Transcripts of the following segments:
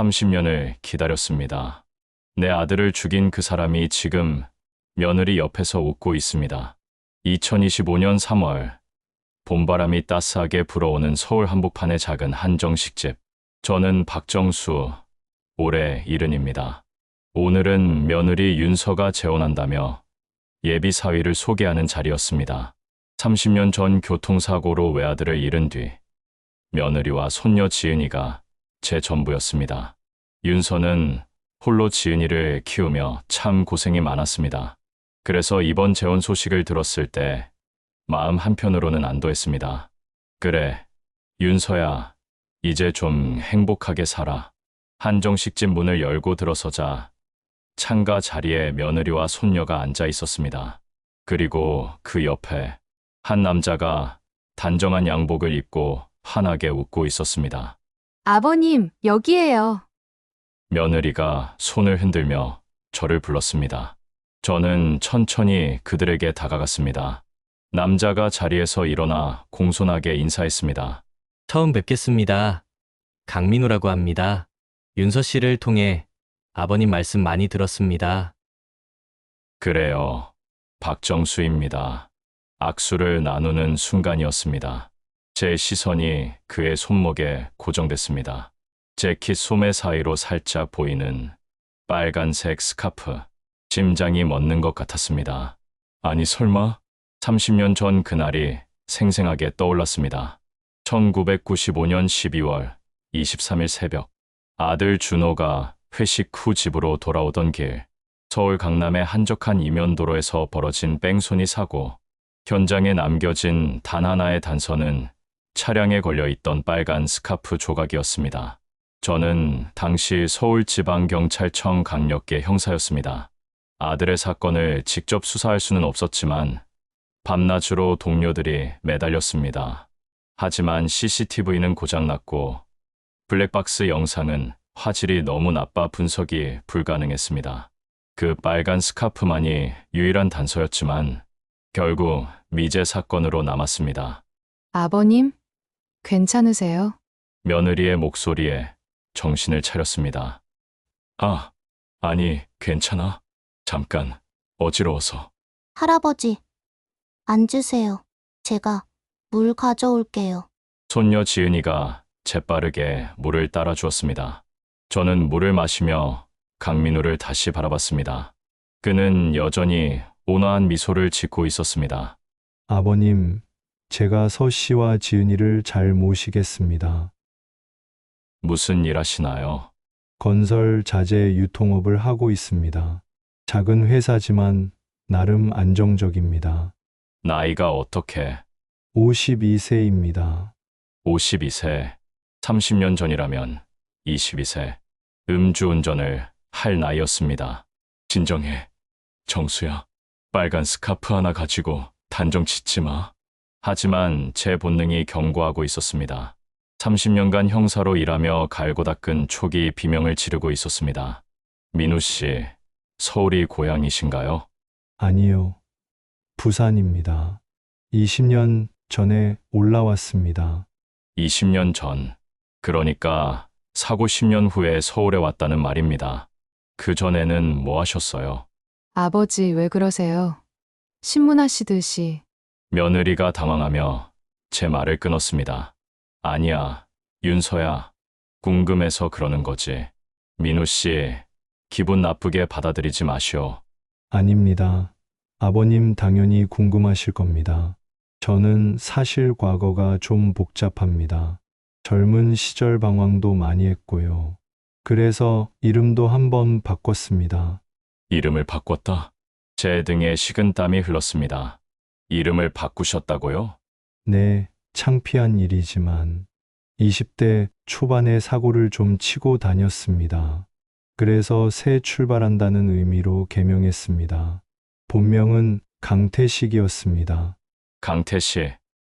30년을 기다렸습니다. 내 아들을 죽인 그 사람이 지금 며느리 옆에서 웃고 있습니다. 2025년 3월, 봄바람이 따스하게 불어오는 서울 한복판의 작은 한정식집. 저는 박정수, 올해 70입니다. 오늘은 며느리 윤서가 재혼한다며 예비 사위를 소개하는 자리였습니다. 30년 전 교통사고로 외아들을 잃은 뒤 며느리와 손녀 지은이가 제 전부였습니다. 윤서는 홀로 지은이를 키우며 참 고생이 많았습니다. 그래서 이번 재혼 소식을 들었을 때 마음 한편으로는 안도했습니다. 그래, 윤서야, 이제 좀 행복하게 살아. 한정식집 문을 열고 들어서자 창가 자리에 며느리와 손녀가 앉아 있었습니다. 그리고 그 옆에 한 남자가 단정한 양복을 입고 환하게 웃고 있었습니다. 아버님, 여기에요. 며느리가 손을 흔들며 저를 불렀습니다. 저는 천천히 그들에게 다가갔습니다. 남자가 자리에서 일어나 공손하게 인사했습니다. 처음 뵙겠습니다. 강민우라고 합니다. 윤서 씨를 통해 아버님 말씀 많이 들었습니다. 그래요. 박정수입니다. 악수를 나누는 순간이었습니다. 제 시선이 그의 손목에 고정됐습니다. 재킷 소매 사이로 살짝 보이는 빨간색 스카프. 심장이 멎는 것 같았습니다. 아니 설마? 30년 전 그날이 생생하게 떠올랐습니다. 1995년 12월 23일 새벽, 아들 준호가 회식 후 집으로 돌아오던 길, 서울 강남의 한적한 이면도로에서 벌어진 뺑소니 사고, 현장에 남겨진 단 하나의 단서는 차량에 걸려있던 빨간 스카프 조각이었습니다. 저는 당시 서울지방경찰청 강력계 형사였습니다. 아들의 사건을 직접 수사할 수는 없었지만 밤낮으로 동료들이 매달렸습니다. 하지만 CCTV는 고장났고 블랙박스 영상은 화질이 너무 나빠 분석이 불가능했습니다. 그 빨간 스카프만이 유일한 단서였지만 결국 미제 사건으로 남았습니다. 아버님, 괜찮으세요? 며느리의 목소리에 정신을 차렸습니다. 아, 아니, 괜찮아. 잠깐, 어지러워서. 할아버지, 앉으세요. 제가 물 가져올게요. 손녀 지은이가 재빠르게 물을 따라 주었습니다. 저는 물을 마시며 강민우를 다시 바라봤습니다. 그는 여전히 온화한 미소를 짓고 있었습니다. 아버님, 제가 서 씨와 지은이를 잘 모시겠습니다. 무슨 일 하시나요? 건설 자재 유통업을 하고 있습니다. 작은 회사지만 나름 안정적입니다. 나이가 어떻게? 52세입니다. 52세, 30년 전이라면 22세. 음주운전을 할 나이였습니다. 진정해. 정수야, 빨간 스카프 하나 가지고 단정 짓지 마. 하지만 제 본능이 경고하고 있었습니다. 30년간 형사로 일하며 갈고 닦은 초기 비명을 지르고 있었습니다. 민우 씨, 서울이 고향이신가요? 아니요. 부산입니다. 20년 전에 올라왔습니다. 20년 전, 그러니까 사고 10년 후에 서울에 왔다는 말입니다. 그 전에는 뭐 하셨어요? 아버지, 왜 그러세요? 신문하시듯이. 며느리가 당황하며 제 말을 끊었습니다. 아니야, 윤서야. 궁금해서 그러는 거지. 민우 씨, 기분 나쁘게 받아들이지 마시오. 아닙니다. 아버님 당연히 궁금하실 겁니다. 저는 사실 과거가 좀 복잡합니다. 젊은 시절 방황도 많이 했고요. 그래서 이름도 한번 바꿨습니다. 이름을 바꿨다. 제 등에 식은땀이 흘렀습니다. 이름을 바꾸셨다고요? 네, 창피한 일이지만 20대 초반에 사고를 좀 치고 다녔습니다. 그래서 새 출발한다는 의미로 개명했습니다. 본명은 강태식이었습니다. 강태 씨,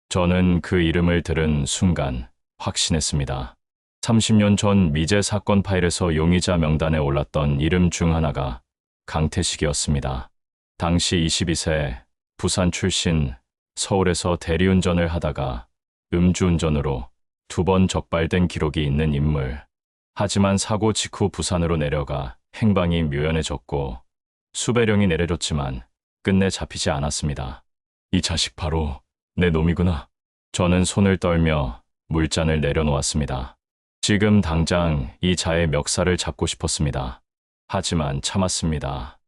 저는 그 이름을 들은 순간 확신했습니다. 30년 전 미제 사건 파일에서 용의자 명단에 올랐던 이름 중 하나가 강태식이었습니다. 당시 22세, 부산 출신, 서울에서 대리운전을 하다가 음주운전으로 2번 적발된 기록이 있는 인물. 하지만 사고 직후 부산으로 내려가 행방이 묘연해졌고 수배령이 내려졌지만 끝내 잡히지 않았습니다. 이 자식 바로 내 놈이구나. 저는 손을 떨며 물잔을 내려놓았습니다. 지금 당장 이 자의 멱살을 잡고 싶었습니다. 하지만 참았습니다.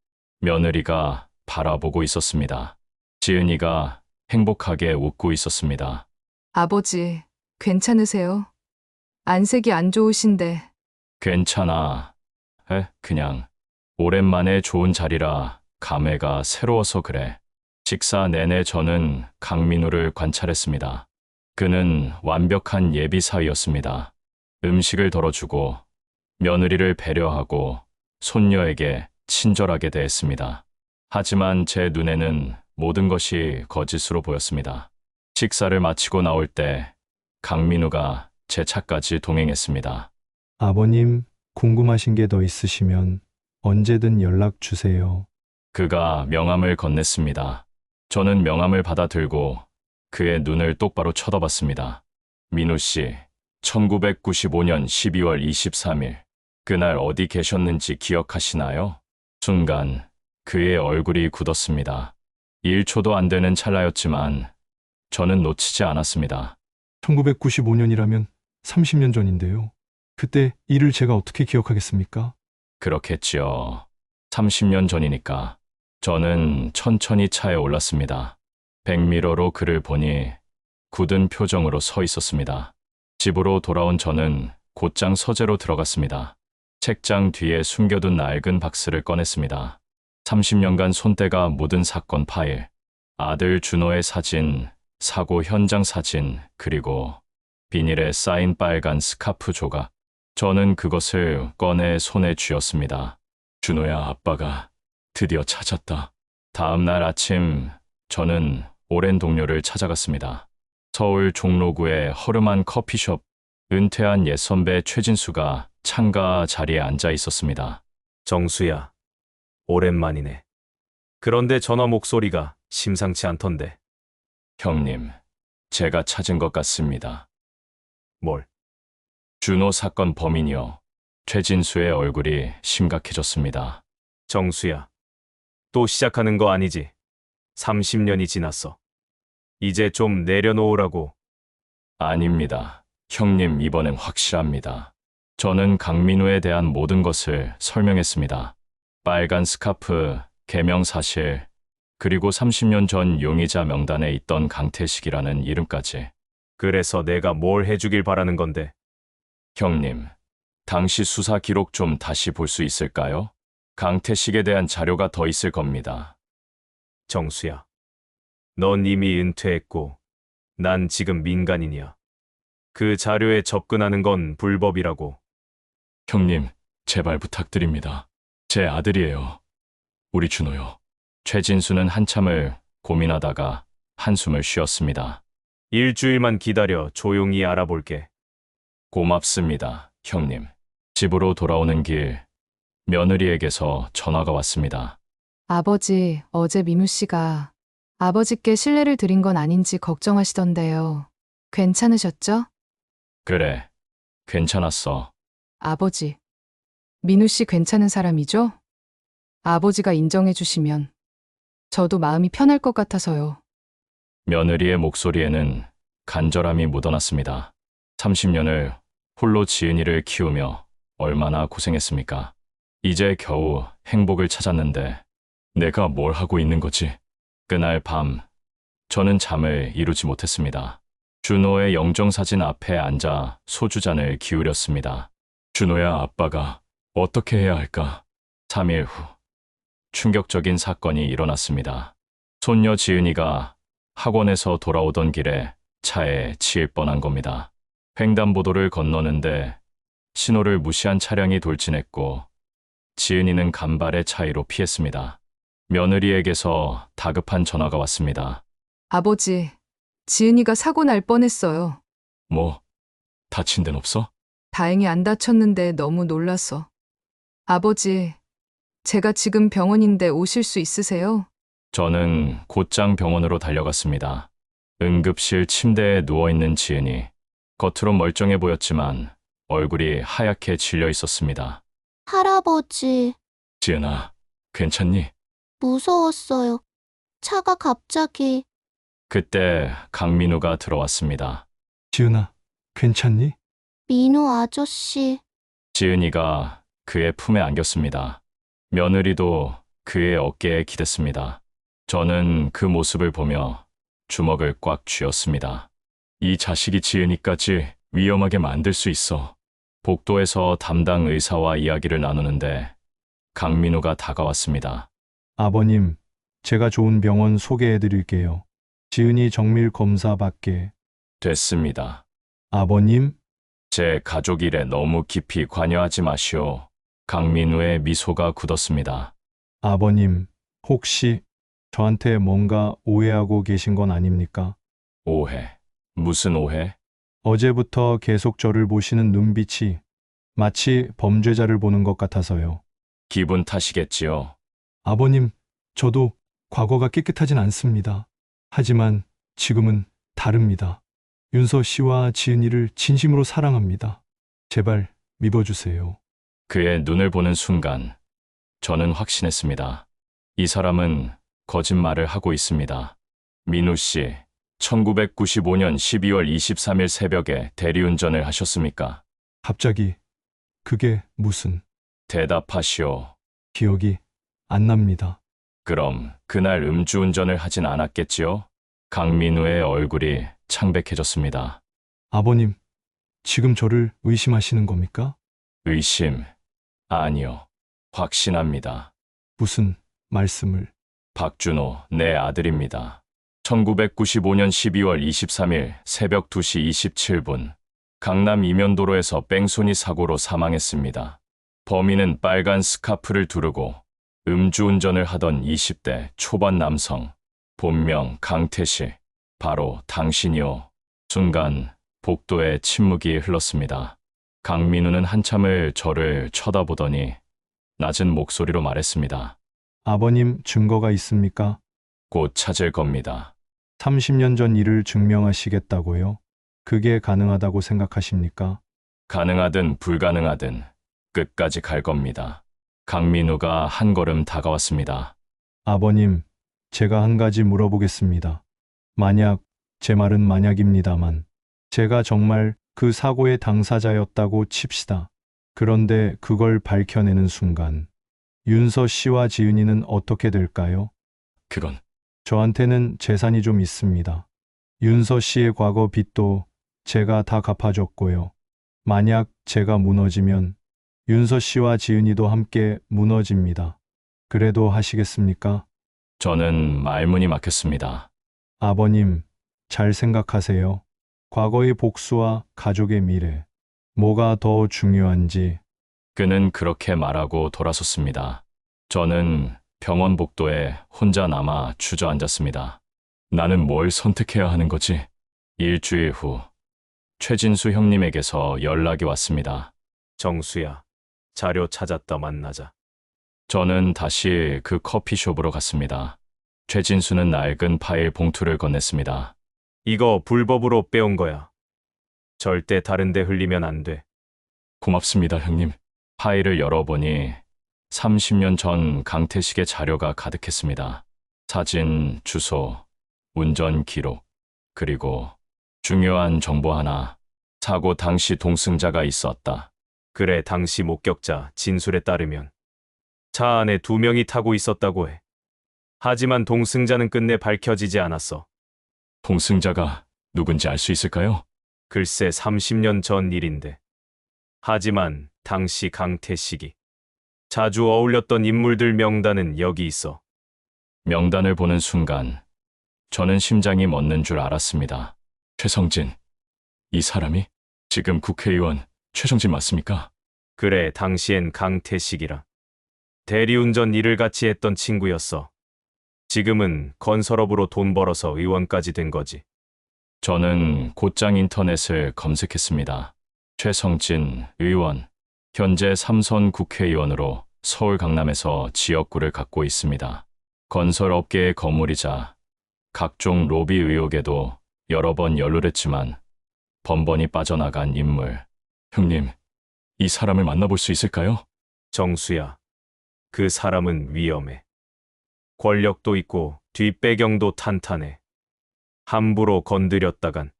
며느리가 바라보고 있었습니다. 지은이가 행복하게 웃고 있었습니다. 아버지, 괜찮으세요? 안색이 안 좋으신데. 괜찮아. 그냥 오랜만에 좋은 자리라 감회가 새로워서 그래. 식사 내내 저는 강민우를 관찰했습니다. 그는 완벽한 예비사위였습니다. 음식을 덜어주고 며느리를 배려하고 손녀에게 친절하게 대했습니다. 하지만 제 눈에는 모든 것이 거짓으로 보였습니다. 식사를 마치고 나올 때 강민우가 제 차까지 동행했습니다. 아버님, 궁금하신 게 더 있으시면 언제든 연락 주세요. 그가 명함을 건넸습니다. 저는 명함을 받아들고 그의 눈을 똑바로 쳐다봤습니다. 민우 씨, 1995년 12월 23일, 그날 어디 계셨는지 기억하시나요? 순간 그의 얼굴이 굳었습니다. 1초도 안 되는 찰나였지만 저는 놓치지 않았습니다. 1995년이라면 30년 전인데요. 그때 일을 제가 어떻게 기억하겠습니까? 그렇겠지요. 30년 전이니까. 저는 천천히 차에 올랐습니다. 백미러로 그를 보니 굳은 표정으로 서 있었습니다. 집으로 돌아온 저는 곧장 서재로 들어갔습니다. 책장 뒤에 숨겨둔 낡은 박스를 꺼냈습니다. 30년간 손때가 묻은 사건 파일, 아들 준호의 사진, 사고 현장 사진, 그리고 비닐에 쌓인 빨간 스카프 조각. 저는 그것을 꺼내 손에 쥐었습니다. 준호야, 아빠가 드디어 찾았다. 다음 날 아침 저는 오랜 동료를 찾아갔습니다. 서울 종로구의 허름한 커피숍. 은퇴한 옛 선배 최진수가 창가 자리에 앉아 있었습니다. 정수야, 오랜만이네. 그런데 전화 목소리가 심상치 않던데. 형님, 제가 찾은 것 같습니다. 뭘? 준호 사건 범인이요. 최진수의 얼굴이 심각해졌습니다. 정수야, 또 시작하는 거 아니지? 30년이 지났어. 이제 좀 내려놓으라고. 아닙니다. 형님, 이번엔 확실합니다. 저는 강민우에 대한 모든 것을 설명했습니다. 빨간 스카프, 개명 사실, 그리고 30년 전 용의자 명단에 있던 강태식이라는 이름까지. 그래서 내가 뭘 해주길 바라는 건데. 형님, 당시 수사 기록 좀 다시 볼 수 있을까요? 강태식에 대한 자료가 더 있을 겁니다. 정수야, 넌 이미 은퇴했고, 난 지금 민간인이야. 그 자료에 접근하는 건 불법이라고. 형님, 제발 부탁드립니다. 제 아들이에요. 우리 준호요. 최진수는 한참을 고민하다가 한숨을 쉬었습니다. 일주일만 기다려, 조용히 알아볼게. 고맙습니다, 형님. 집으로 돌아오는 길, 며느리에게서 전화가 왔습니다. 아버지, 어제 민우 씨가 아버지께 신뢰를 드린 건 아닌지 걱정하시던데요. 괜찮으셨죠? 그래, 괜찮았어. 아버지, 민우 씨 괜찮은 사람이죠? 아버지가 인정해 주시면 저도 마음이 편할 것 같아서요. 며느리의 목소리에는 간절함이 묻어났습니다. 30년을 홀로 지은이를 키우며 얼마나 고생했습니까? 이제 겨우 행복을 찾았는데 내가 뭘 하고 있는 거지? 그날 밤 저는 잠을 이루지 못했습니다. 준호의 영정사진 앞에 앉아 소주잔을 기울였습니다. 준호야, 아빠가 어떻게 해야 할까? 3일 후 충격적인 사건이 일어났습니다. 손녀 지은이가 학원에서 돌아오던 길에 차에 치일 뻔한 겁니다. 횡단보도를 건너는데 신호를 무시한 차량이 돌진했고 지은이는 간발의 차이로 피했습니다. 며느리에게서 다급한 전화가 왔습니다. 아버지, 지은이가 사고 날 뻔했어요. 뭐, 다친 데는 없어? 다행히 안 다쳤는데 너무 놀라서. 아버지, 제가 지금 병원인데 오실 수 있으세요? 저는 곧장 병원으로 달려갔습니다. 응급실 침대에 누워있는 지은이. 겉으론 멀쩡해 보였지만 얼굴이 하얗게 질려 있었습니다. 할아버지, 지은아, 괜찮니? 무서웠어요. 차가 갑자기. 그때 강민우가 들어왔습니다. 지은아, 괜찮니? 민우 아저씨, 지은이가 그의 품에 안겼습니다. 며느리도 그의 어깨에 기댔습니다. 저는 그 모습을 보며 주먹을 꽉 쥐었습니다. 이 자식이 지은이까지 위험하게 만들 수 있어. 복도에서 담당 의사와 이야기를 나누는데 강민우가 다가왔습니다. 아버님, 제가 좋은 병원 소개해 드릴게요. 지은이 정밀 검사 받게. 됐습니다. 아버님, 제 가족 일에 너무 깊이 관여하지 마시오. 강민우의 미소가 굳었습니다. 아버님, 혹시 저한테 뭔가 오해하고 계신 건 아닙니까? 오해. 무슨 오해? 어제부터 계속 저를 보시는 눈빛이 마치 범죄자를 보는 것 같아서요. 기분 탓이겠지요. 아버님, 저도 과거가 깨끗하진 않습니다. 하지만 지금은 다릅니다. 윤서 씨와 지은이를 진심으로 사랑합니다. 제발 믿어주세요. 그의 눈을 보는 순간 저는 확신했습니다. 이 사람은 거짓말을 하고 있습니다. 민우 씨, 1995년 12월 23일 새벽에 대리운전을 하셨습니까? 갑자기 그게 무슨 대답하시오. 기억이 안 납니다. 그럼 그날 음주운전을 하진 않았겠지요? 강민우의 얼굴이 창백해졌습니다. 아버님, 지금 저를 의심하시는 겁니까? 의심? 아니요. 확신합니다. 무슨 말씀을? 박준호, 내 아들입니다. 1995년 12월 23일 새벽 2시 27분, 강남 이면도로에서 뺑소니 사고로 사망했습니다. 범인은 빨간 스카프를 두르고 음주운전을 하던 20대 초반 남성, 본명 강태시, 바로 당신이요. 순간 복도에 침묵이 흘렀습니다. 강민우는 한참을 저를 쳐다보더니 낮은 목소리로 말했습니다. 아버님 증거가 있습니까? 곧 찾을 겁니다. 30년 전 일을 증명하시겠다고요? 그게 가능하다고 생각하십니까? 가능하든 불가능하든 끝까지 갈 겁니다. 강민우가 한 걸음 다가왔습니다. 아버님, 제가 한 가지 물어보겠습니다. 만약, 제 말은 만약입니다만, 제가 정말 그 사고의 당사자였다고 칩시다. 그런데 그걸 밝혀내는 순간, 윤서 씨와 지은이는 어떻게 될까요? 그건 저한테는 재산이 좀 있습니다. 윤서 씨의 과거 빚도 제가 다 갚아줬고요. 만약 제가 무너지면 윤서 씨와 지은이도 함께 무너집니다. 그래도 하시겠습니까? 저는 말문이 막혔습니다. 아버님, 잘 생각하세요. 과거의 복수와 가족의 미래, 뭐가 더 중요한지. 그는 그렇게 말하고 돌아섰습니다. 저는 병원 복도에 혼자 남아 주저앉았습니다. 나는 뭘 선택해야 하는 거지? 일주일 후 최진수 형님에게서 연락이 왔습니다. 정수야, 자료 찾았다 만나자. 저는 다시 그 커피숍으로 갔습니다. 최진수는 낡은 파일 봉투를 건넸습니다. 이거 불법으로 빼온 거야. 절대 다른 데 흘리면 안 돼. 고맙습니다, 형님. 파일을 열어보니 30년 전 강태식의 자료가 가득했습니다. 사진, 주소, 운전 기록, 그리고 중요한 정보 하나. 사고 당시 동승자가 있었다. 그래, 당시 목격자 진술에 따르면 차 안에 2명이 타고 있었다고 해. 하지만 동승자는 끝내 밝혀지지 않았어. 동승자가 누군지 알 수 있을까요? 글쎄 30년 전 일인데. 하지만 당시 강태식이 자주 어울렸던 인물들 명단은 여기 있어. 명단을 보는 순간 저는 심장이 멎는 줄 알았습니다. 최성진, 이 사람이 지금 국회의원 최성진 맞습니까? 그래, 당시엔 강태식이라 대리운전 일을 같이 했던 친구였어. 지금은 건설업으로 돈 벌어서 의원까지 된 거지. 저는 곧장 인터넷을 검색했습니다. 최성진 의원, 현재 3선 국회의원으로 서울 강남에서 지역구를 갖고 있습니다. 건설업계의 거물이자 각종 로비 의혹에도 여러 번 연루됐지만 번번이 빠져나간 인물. 형님, 이 사람을 만나볼 수 있을까요? 정수야, 그 사람은 위험해. 권력도 있고 뒷배경도 탄탄해. 함부로 건드렸다간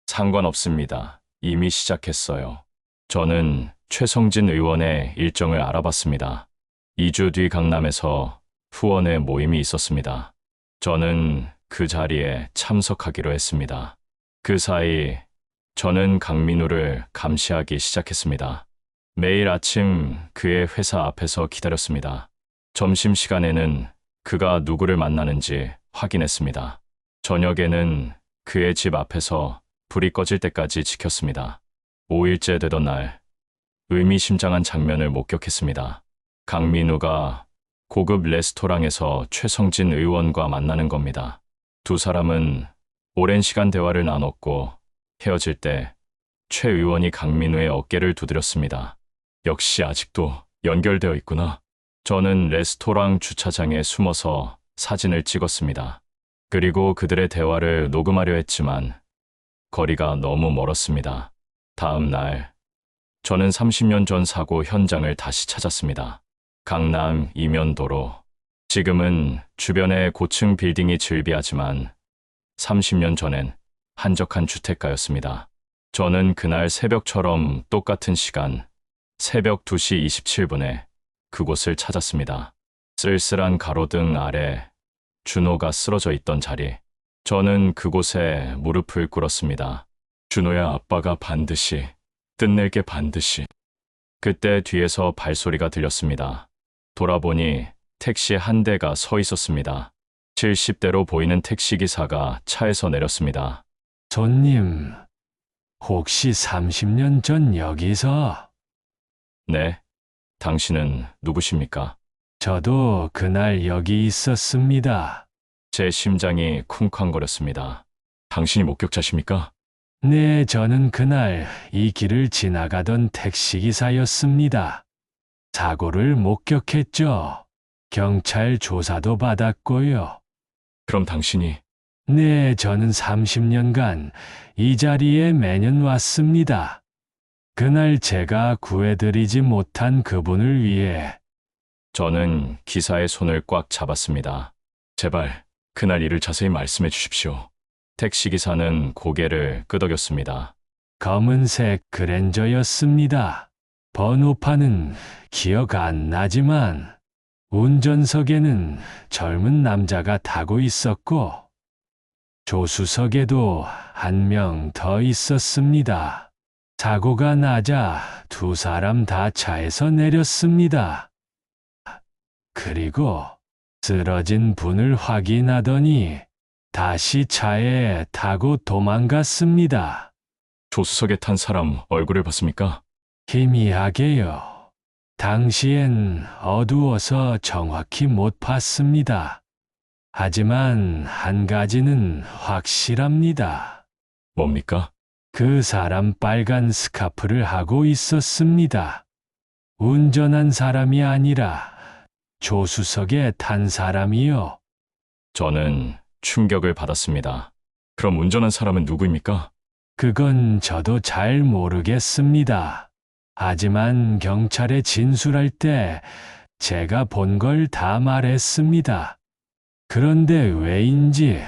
상관없습니다. 이미 시작했어요. 저는 최성진 의원의 일정을 알아봤습니다. 2주 뒤 강남에서 후원회 모임이 있었습니다. 저는 그 자리에 참석하기로 했습니다. 그 사이 저는 강민우를 감시하기 시작했습니다. 매일 아침 그의 회사 앞에서 기다렸습니다. 점심시간에는 그가 누구를 만나는지 확인했습니다. 저녁에는 그의 집 앞에서 불이 꺼질 때까지 지켰습니다. 5일째 되던 날, 의미심장한 장면을 목격했습니다. 강민우가 고급 레스토랑에서 최성진 의원과 만나는 겁니다. 두 사람은 오랜 시간 대화를 나눴고 헤어질 때 최 의원이 강민우의 어깨를 두드렸습니다. 역시 아직도 연결되어 있구나. 저는 레스토랑 주차장에 숨어서 사진을 찍었습니다. 그리고 그들의 대화를 녹음하려 했지만 거리가 너무 멀었습니다. 다음 날, 저는 30년 전 사고 현장을 다시 찾았습니다. 강남 이면도로. 지금은 주변에 고층 빌딩이 즐비하지만 30년 전엔 한적한 주택가였습니다. 저는 그날 새벽처럼 똑같은 시간, 새벽 2시 27분에 그곳을 찾았습니다. 쓸쓸한 가로등 아래 준호가 쓰러져 있던 자리. 저는 그곳에 무릎을 꿇었습니다. 준호야, 아빠가 반드시, 끝낼게 반드시. 그때 뒤에서 발소리가 들렸습니다. 돌아보니 택시 한 대가 서 있었습니다. 70대로 보이는 택시기사가 차에서 내렸습니다. 손님, 혹시 30년 전 여기서? 네, 당신은 누구십니까? 저도 그날 여기 있었습니다. 제 심장이 쿵쾅거렸습니다. 당신이 목격자십니까? 네, 저는 그날 이 길을 지나가던 택시기사였습니다. 사고를 목격했죠. 경찰 조사도 받았고요. 그럼 당신이 네, 저는 30년간 이 자리에 매년 왔습니다. 그날 제가 구해드리지 못한 그분을 위해. 저는 기사의 손을 꽉 잡았습니다. 제발 그날 일을 자세히 말씀해 주십시오. 택시기사는 고개를 끄덕였습니다. 검은색 그랜저였습니다. 번호판은 기억 안 나지만 운전석에는 젊은 남자가 타고 있었고 조수석에도 한 명 더 있었습니다. 사고가 나자 두 사람 다 차에서 내렸습니다. 그리고 쓰러진 분을 확인하더니 다시 차에 타고 도망갔습니다. 조수석에 탄 사람 얼굴을 봤습니까? 희미하게요. 당시엔 어두워서 정확히 못 봤습니다. 하지만 한 가지는 확실합니다. 뭡니까? 그 사람 빨간 스카프를 하고 있었습니다. 운전한 사람이 아니라 조수석에 탄 사람이요. 저는 충격을 받았습니다. 그럼 운전한 사람은 누구입니까? 그건 저도 잘 모르겠습니다. 하지만 경찰에 진술할 때 제가 본 걸 다 말했습니다. 그런데 왜인지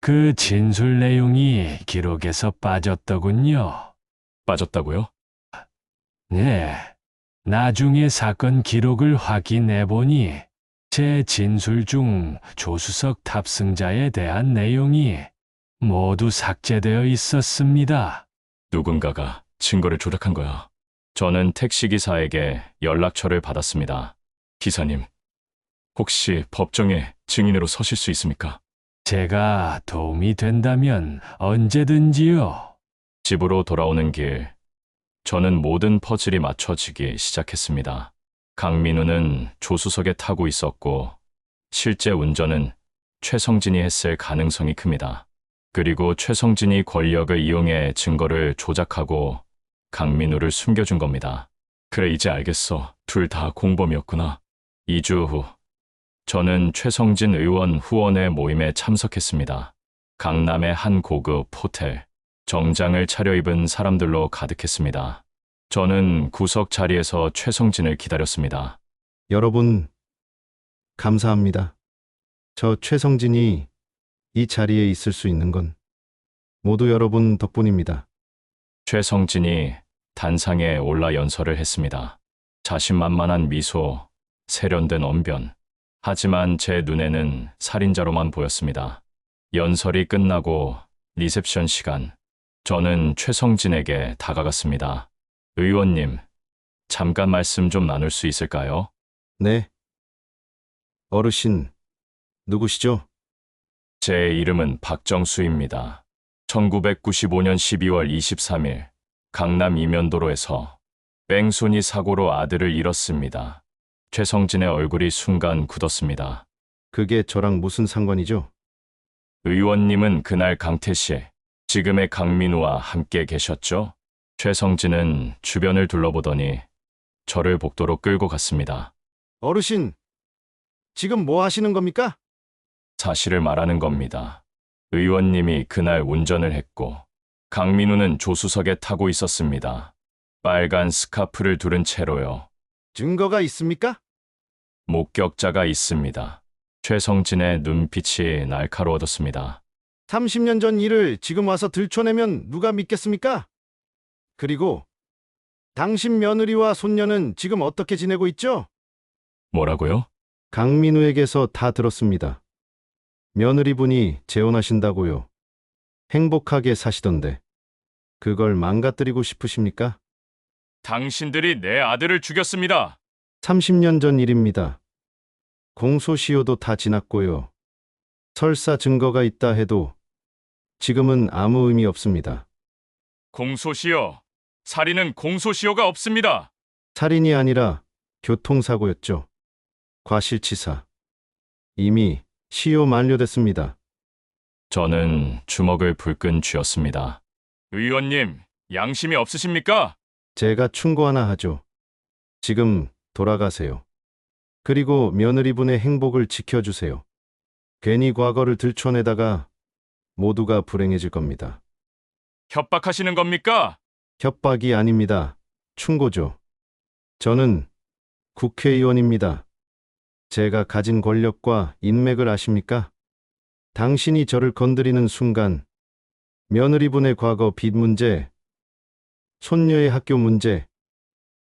그 진술 내용이 기록에서 빠졌더군요. 빠졌다고요? 네. 나중에 사건 기록을 확인해 보니 제 진술 중 조수석 탑승자에 대한 내용이 모두 삭제되어 있었습니다. 누군가가 증거를 조작한 거야. 저는 택시기사에게 연락처를 받았습니다. 기사님, 혹시 법정에 증인으로 서실 수 있습니까? 제가 도움이 된다면 언제든지요. 집으로 돌아오는 길, 저는 모든 퍼즐이 맞춰지기 시작했습니다. 강민우는 조수석에 타고 있었고, 실제 운전은 최성진이 했을 가능성이 큽니다. 그리고 최성진이 권력을 이용해 증거를 조작하고 강민우를 숨겨준 겁니다. 그래, 이제 알겠어. 둘 다 공범이었구나. 2주 후, 저는 최성진 의원 후원회 모임에 참석했습니다. 강남의 한 고급 호텔, 정장을 차려입은 사람들로 가득했습니다. 저는 구석 자리에서 최성진을 기다렸습니다. 여러분, 감사합니다. 저 최성진이 이 자리에 있을 수 있는 건 모두 여러분 덕분입니다. 최성진이 단상에 올라 연설을 했습니다. 자신만만한 미소, 세련된 언변. 하지만 제 눈에는 살인자로만 보였습니다. 연설이 끝나고 리셉션 시간. 저는 최성진에게 다가갔습니다. 의원님, 잠깐 말씀 좀 나눌 수 있을까요? 네. 어르신, 누구시죠? 제 이름은 박정수입니다. 1995년 12월 23일 강남 이면도로에서 뺑소니 사고로 아들을 잃었습니다. 최성진의 얼굴이 순간 굳었습니다. 그게 저랑 무슨 상관이죠? 의원님은 그날 강태 씨, 지금의 강민우와 함께 계셨죠? 최성진은 주변을 둘러보더니 저를 복도로 끌고 갔습니다. 어르신, 지금 뭐 하시는 겁니까? 사실을 말하는 겁니다. 의원님이 그날 운전을 했고 강민우는 조수석에 타고 있었습니다. 빨간 스카프를 두른 채로요. 증거가 있습니까? 목격자가 있습니다. 최성진의 눈빛이 날카로워졌습니다. 30년 전 일을 지금 와서 들춰내면 누가 믿겠습니까? 그리고 당신 며느리와 손녀는 지금 어떻게 지내고 있죠? 뭐라고요? 강민우에게서 다 들었습니다. 며느리분이 재혼하신다고요. 행복하게 사시던데. 그걸 망가뜨리고 싶으십니까? 당신들이 내 아들을 죽였습니다. 30년 전 일입니다. 공소시효도 다 지났고요. 설사 증거가 있다 해도 지금은 아무 의미 없습니다. 공소시효. 살인은 공소시효가 없습니다. 살인이 아니라 교통사고였죠. 과실치사. 이미 시효 만료됐습니다. 저는 주먹을 불끈 쥐었습니다. 의원님, 양심이 없으십니까? 제가 충고 하나 하죠. 지금 돌아가세요. 그리고 며느리분의 행복을 지켜주세요. 괜히 과거를 들춰내다가 모두가 불행해질 겁니다. 협박하시는 겁니까? 협박이 아닙니다. 충고죠. 저는 국회의원입니다. 제가 가진 권력과 인맥을 아십니까? 당신이 저를 건드리는 순간 며느리분의 과거 빚 문제, 손녀의 학교 문제,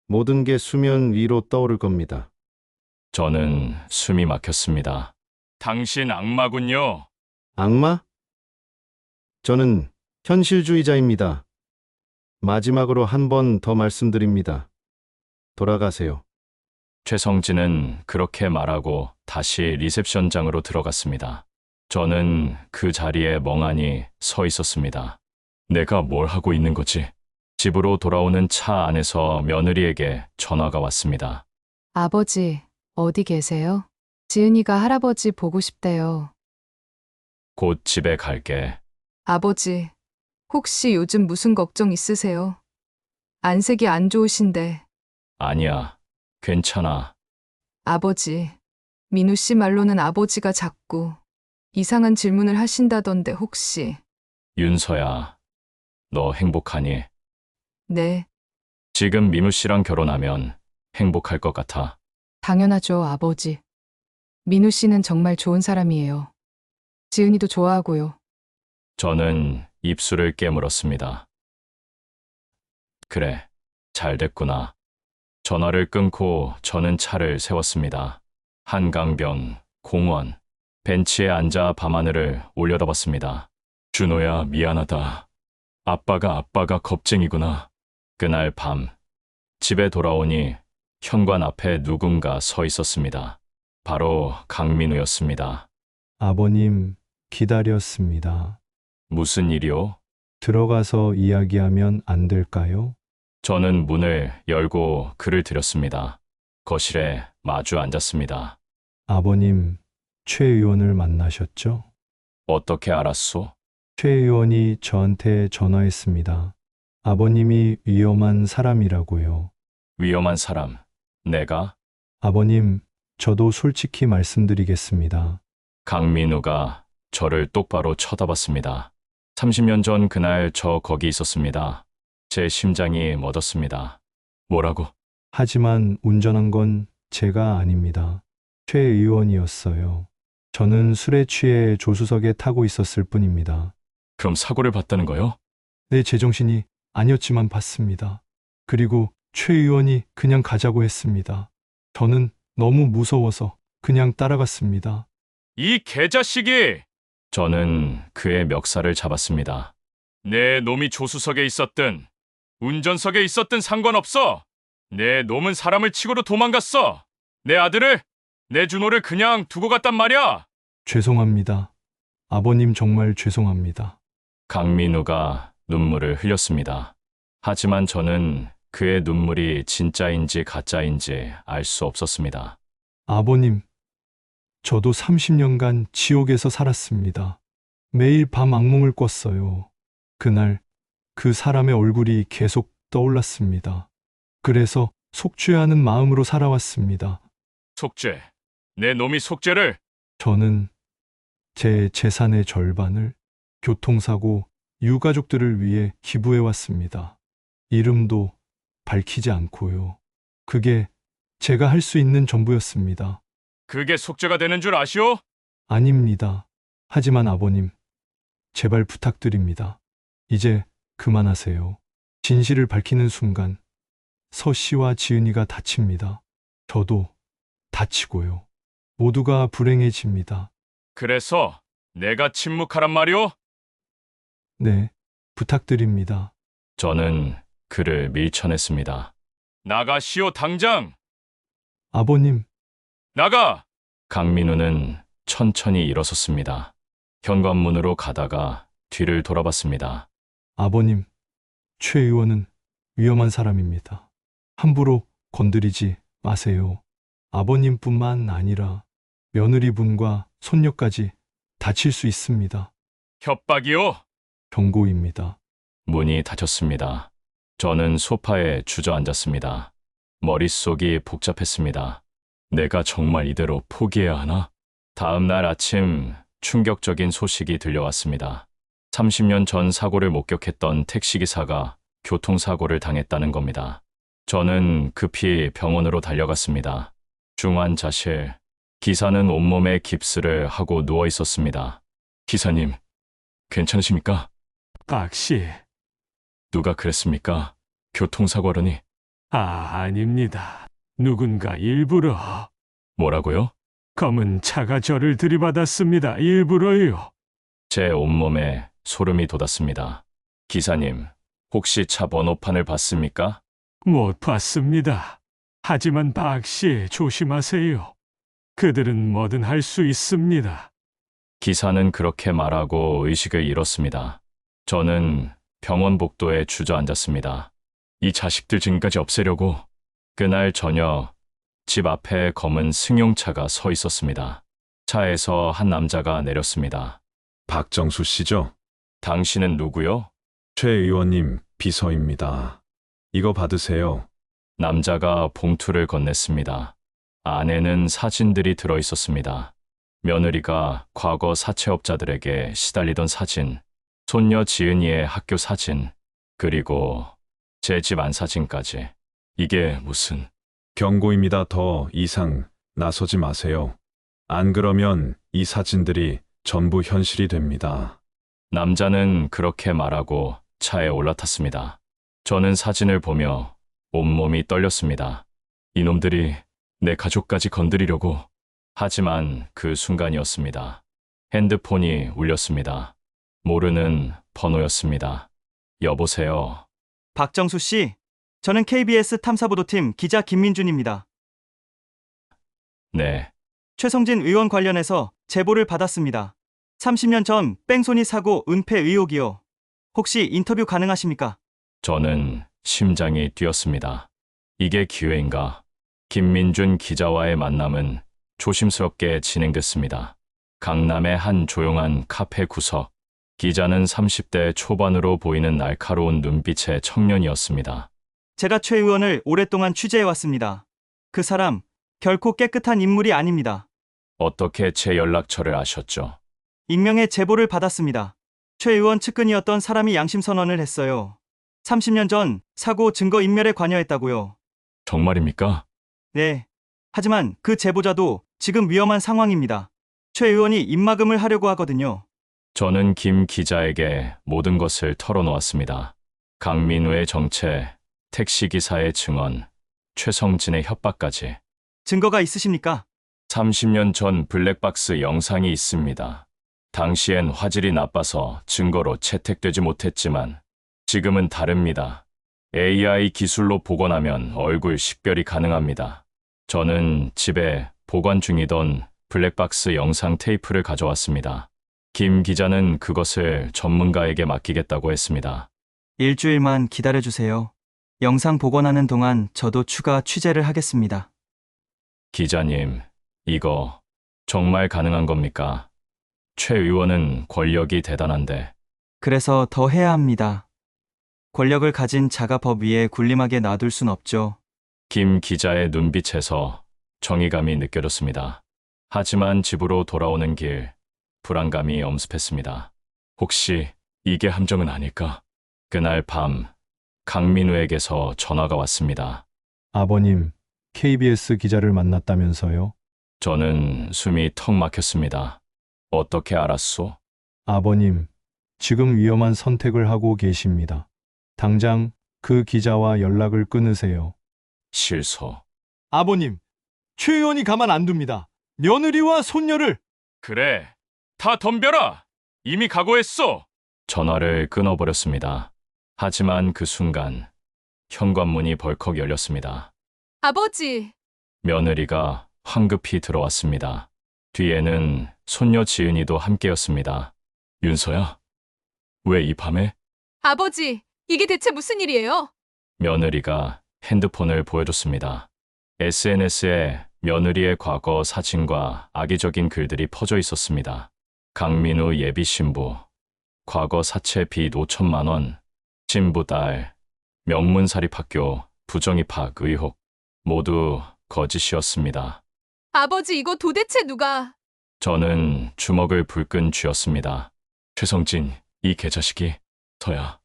모든 게 수면 위로 떠오를 겁니다. 저는 숨이 막혔습니다. 당신 악마군요. 악마? 저는 현실주의자입니다. 마지막으로 한 번 더 말씀드립니다. 돌아가세요. 최성진은 그렇게 말하고 다시 리셉션장으로 들어갔습니다. 저는 그 자리에 멍하니 서 있었습니다. 내가 뭘 하고 있는 거지? 집으로 돌아오는 차 안에서 며느리에게 전화가 왔습니다. 아버지, 어디 계세요? 지은이가 할아버지 보고 싶대요. 곧 집에 갈게. 아버지, 혹시 요즘 무슨 걱정 있으세요? 안색이 안 좋으신데. 아니야, 괜찮아. 아버지, 민우 씨 말로는 아버지가 자꾸 이상한 질문을 하신다던데 혹시. 윤서야, 너 행복하니? 네, 지금 민우 씨랑 결혼하면 행복할 것 같아. 당연하죠, 아버지. 민우 씨는 정말 좋은 사람이에요. 지은이도 좋아하고요. 저는 입술을 깨물었습니다. 그래, 잘 됐구나. 전화를 끊고 저는 차를 세웠습니다. 한강변, 공원, 벤치에 앉아 밤하늘을 올려다봤습니다. 준호야, 미안하다. 아빠가 겁쟁이구나. 그날 밤, 집에 돌아오니 현관 앞에 누군가 서 있었습니다. 바로 강민우였습니다. 아버님, 기다렸습니다. 무슨 일이요? 들어가서 이야기하면 안 될까요? 저는 문을 열고 글을 드렸습니다. 거실에 마주 앉았습니다. 아버님, 최 의원을 만나셨죠? 어떻게 알았소? 최 의원이 저한테 전화했습니다. 아버님이 위험한 사람이라고요. 위험한 사람, 내가? 아버님, 저도 솔직히 말씀드리겠습니다. 강민우가 저를 똑바로 쳐다봤습니다. 30년 전 그날 저 거기 있었습니다. 제 심장이 멎었습니다. 뭐라고? 하지만 운전한 건 제가 아닙니다. 최 의원이었어요. 저는 술에 취해 조수석에 타고 있었을 뿐입니다. 그럼 사고를 봤다는 거요? 내 제정신이 아니었지만 봤습니다. 그리고 최 의원이 그냥 가자고 했습니다. 저는 너무 무서워서 그냥 따라갔습니다. 이 개자식이! 저는 그의 멱살을 잡았습니다. 내 놈이 조수석에 있었든 운전석에 있었든 상관없어. 내 놈은 사람을 치고도 도망갔어. 내 아들을, 내 준호를 그냥 두고 갔단 말이야. 죄송합니다. 아버님 정말 죄송합니다. 강민우가 눈물을 흘렸습니다. 하지만 저는 그의 눈물이 진짜인지 가짜인지 알 수 없었습니다. 아버님, 저도 30년간 지옥에서 살았습니다. 매일 밤 악몽을 꿨어요. 그날 그 사람의 얼굴이 계속 떠올랐습니다. 그래서 속죄하는 마음으로 살아왔습니다. 속죄. 내 놈이 속죄를. 저는 제 재산의 절반을 교통사고 유가족들을 위해 기부해 왔습니다. 이름도 밝히지 않고요. 그게 제가 할 수 있는 전부였습니다. 그게 속죄가 되는 줄 아시오? 아닙니다. 하지만 아버님, 제발 부탁드립니다. 이제 그만하세요. 진실을 밝히는 순간 서 씨와 지은이가 다칩니다. 저도 다치고요. 모두가 불행해집니다. 그래서 내가 침묵하란 말이오? 네, 부탁드립니다. 저는 그를 밀쳐냈습니다. 나가시오 당장! 아버님, 나가! 강민우는 천천히 일어섰습니다. 현관문으로 가다가 뒤를 돌아봤습니다. 아버님, 최 의원은 위험한 사람입니다. 함부로 건드리지 마세요. 아버님뿐만 아니라 며느리분과 손녀까지 다칠 수 있습니다. 협박이오? 경고입니다. 문이 닫혔습니다. 저는 소파에 주저앉았습니다. 머릿속이 복잡했습니다. 내가 정말 이대로 포기해야 하나? 다음 날 아침 충격적인 소식이 들려왔습니다. 30년 전 사고를 목격했던 택시기사가 교통사고를 당했다는 겁니다. 저는 급히 병원으로 달려갔습니다. 중환자실. 기사는 온몸에 깁스를 하고 누워 있었습니다. 기사님, 괜찮으십니까? 박 씨, 누가 그랬습니까? 교통사고라니. 아닙니다. 누군가 일부러. 뭐라고요? 검은 차가 저를 들이받았습니다. 일부러요. 제 온몸에 소름이 돋았습니다. 기사님, 혹시 차 번호판을 봤습니까? 못 봤습니다. 하지만 박 씨, 조심하세요. 그들은 뭐든 할 수 있습니다. 기사는 그렇게 말하고 의식을 잃었습니다. 저는 병원 복도에 주저앉았습니다. 이 자식들 지금까지 없애려고. 그날 저녁 집 앞에 검은 승용차가 서 있었습니다. 차에서 한 남자가 내렸습니다. 박정수 씨죠? 당신은 누구요? 최 의원님 비서입니다. 이거 받으세요. 남자가 봉투를 건넸습니다. 안에는 사진들이 들어 있었습니다. 며느리가 과거 사채업자들에게 시달리던 사진, 손녀 지은이의 학교 사진, 그리고 제 집 안 사진까지. 이게 무슨... 경고입니다. 더 이상 나서지 마세요. 안 그러면 이 사진들이 전부 현실이 됩니다. 남자는 그렇게 말하고 차에 올라탔습니다. 저는 사진을 보며 온몸이 떨렸습니다. 이놈들이 내 가족까지 건드리려고. 하지만 그 순간이었습니다. 핸드폰이 울렸습니다. 모르는 번호였습니다. 여보세요. 박정수 씨, 저는 KBS 탐사보도팀 기자 김민준입니다. 네, 최성진 의원 관련해서 제보를 받았습니다. 30년 전 뺑소니 사고 은폐 의혹이요. 혹시 인터뷰 가능하십니까? 저는 심장이 뛰었습니다. 이게 기회인가? 김민준 기자와의 만남은 조심스럽게 진행됐습니다. 강남의 한 조용한 카페 구석. 기자는 30대 초반으로 보이는 날카로운 눈빛의 청년이었습니다. 제가 최 의원을 오랫동안 취재해왔습니다. 그 사람 결코 깨끗한 인물이 아닙니다. 어떻게 제 연락처를 아셨죠? 익명의 제보를 받았습니다. 최 의원 측근이었던 사람이 양심 선언을 했어요. 30년 전 사고 증거 인멸에 관여했다고요. 정말입니까? 네. 하지만 그 제보자도 지금 위험한 상황입니다. 최 의원이 입막음을 하려고 하거든요. 저는 김 기자에게 모든 것을 털어놓았습니다. 강민우의 정체, 택시기사의 증언, 최성진의 협박까지. 증거가 있으십니까? 30년 전 블랙박스 영상이 있습니다. 당시엔 화질이 나빠서 증거로 채택되지 못했지만 지금은 다릅니다. AI 기술로 복원하면 얼굴 식별이 가능합니다. 저는 집에 보관 중이던 블랙박스 영상 테이프를 가져왔습니다. 김 기자는 그것을 전문가에게 맡기겠다고 했습니다. 일주일만 기다려주세요. 영상 복원하는 동안 저도 추가 취재를 하겠습니다. 기자님, 이거 정말 가능한 겁니까? 최 의원은 권력이 대단한데. 그래서 더 해야 합니다. 권력을 가진 자가 법 위에 군림하게 놔둘 순 없죠. 김 기자의 눈빛에서 정의감이 느껴졌습니다. 하지만 집으로 돌아오는 길, 불안감이 엄습했습니다. 혹시 이게 함정은 아닐까? 그날 밤, 강민우에게서 전화가 왔습니다. 아버님, KBS 기자를 만났다면서요? 저는 숨이 턱 막혔습니다. 어떻게 알았소? 아버님, 지금 위험한 선택을 하고 계십니다. 당장 그 기자와 연락을 끊으세요. 실소. 아버님, 최 의원이 가만 안 둡니다. 며느리와 손녀를. 그래, 다 덤벼라! 이미 각오했어! 전화를 끊어버렸습니다. 하지만 그 순간 현관문이 벌컥 열렸습니다. 아버지! 며느리가 황급히 들어왔습니다. 뒤에는 손녀 지은이도 함께였습니다. 윤서야? 왜 이 밤에? 아버지! 이게 대체 무슨 일이에요? 며느리가 핸드폰을 보여줬습니다. SNS에 며느리의 과거 사진과 악의적인 글들이 퍼져 있었습니다. 강민우 예비 신부, 과거 사채 빚 5천만 원, 신부 딸, 명문사립학교 부정입학 의혹, 모두 거짓이었습니다. 아버지, 이거 도대체 누가... 저는 주먹을 불끈 쥐었습니다. 최성진, 이 개자식이. 서야,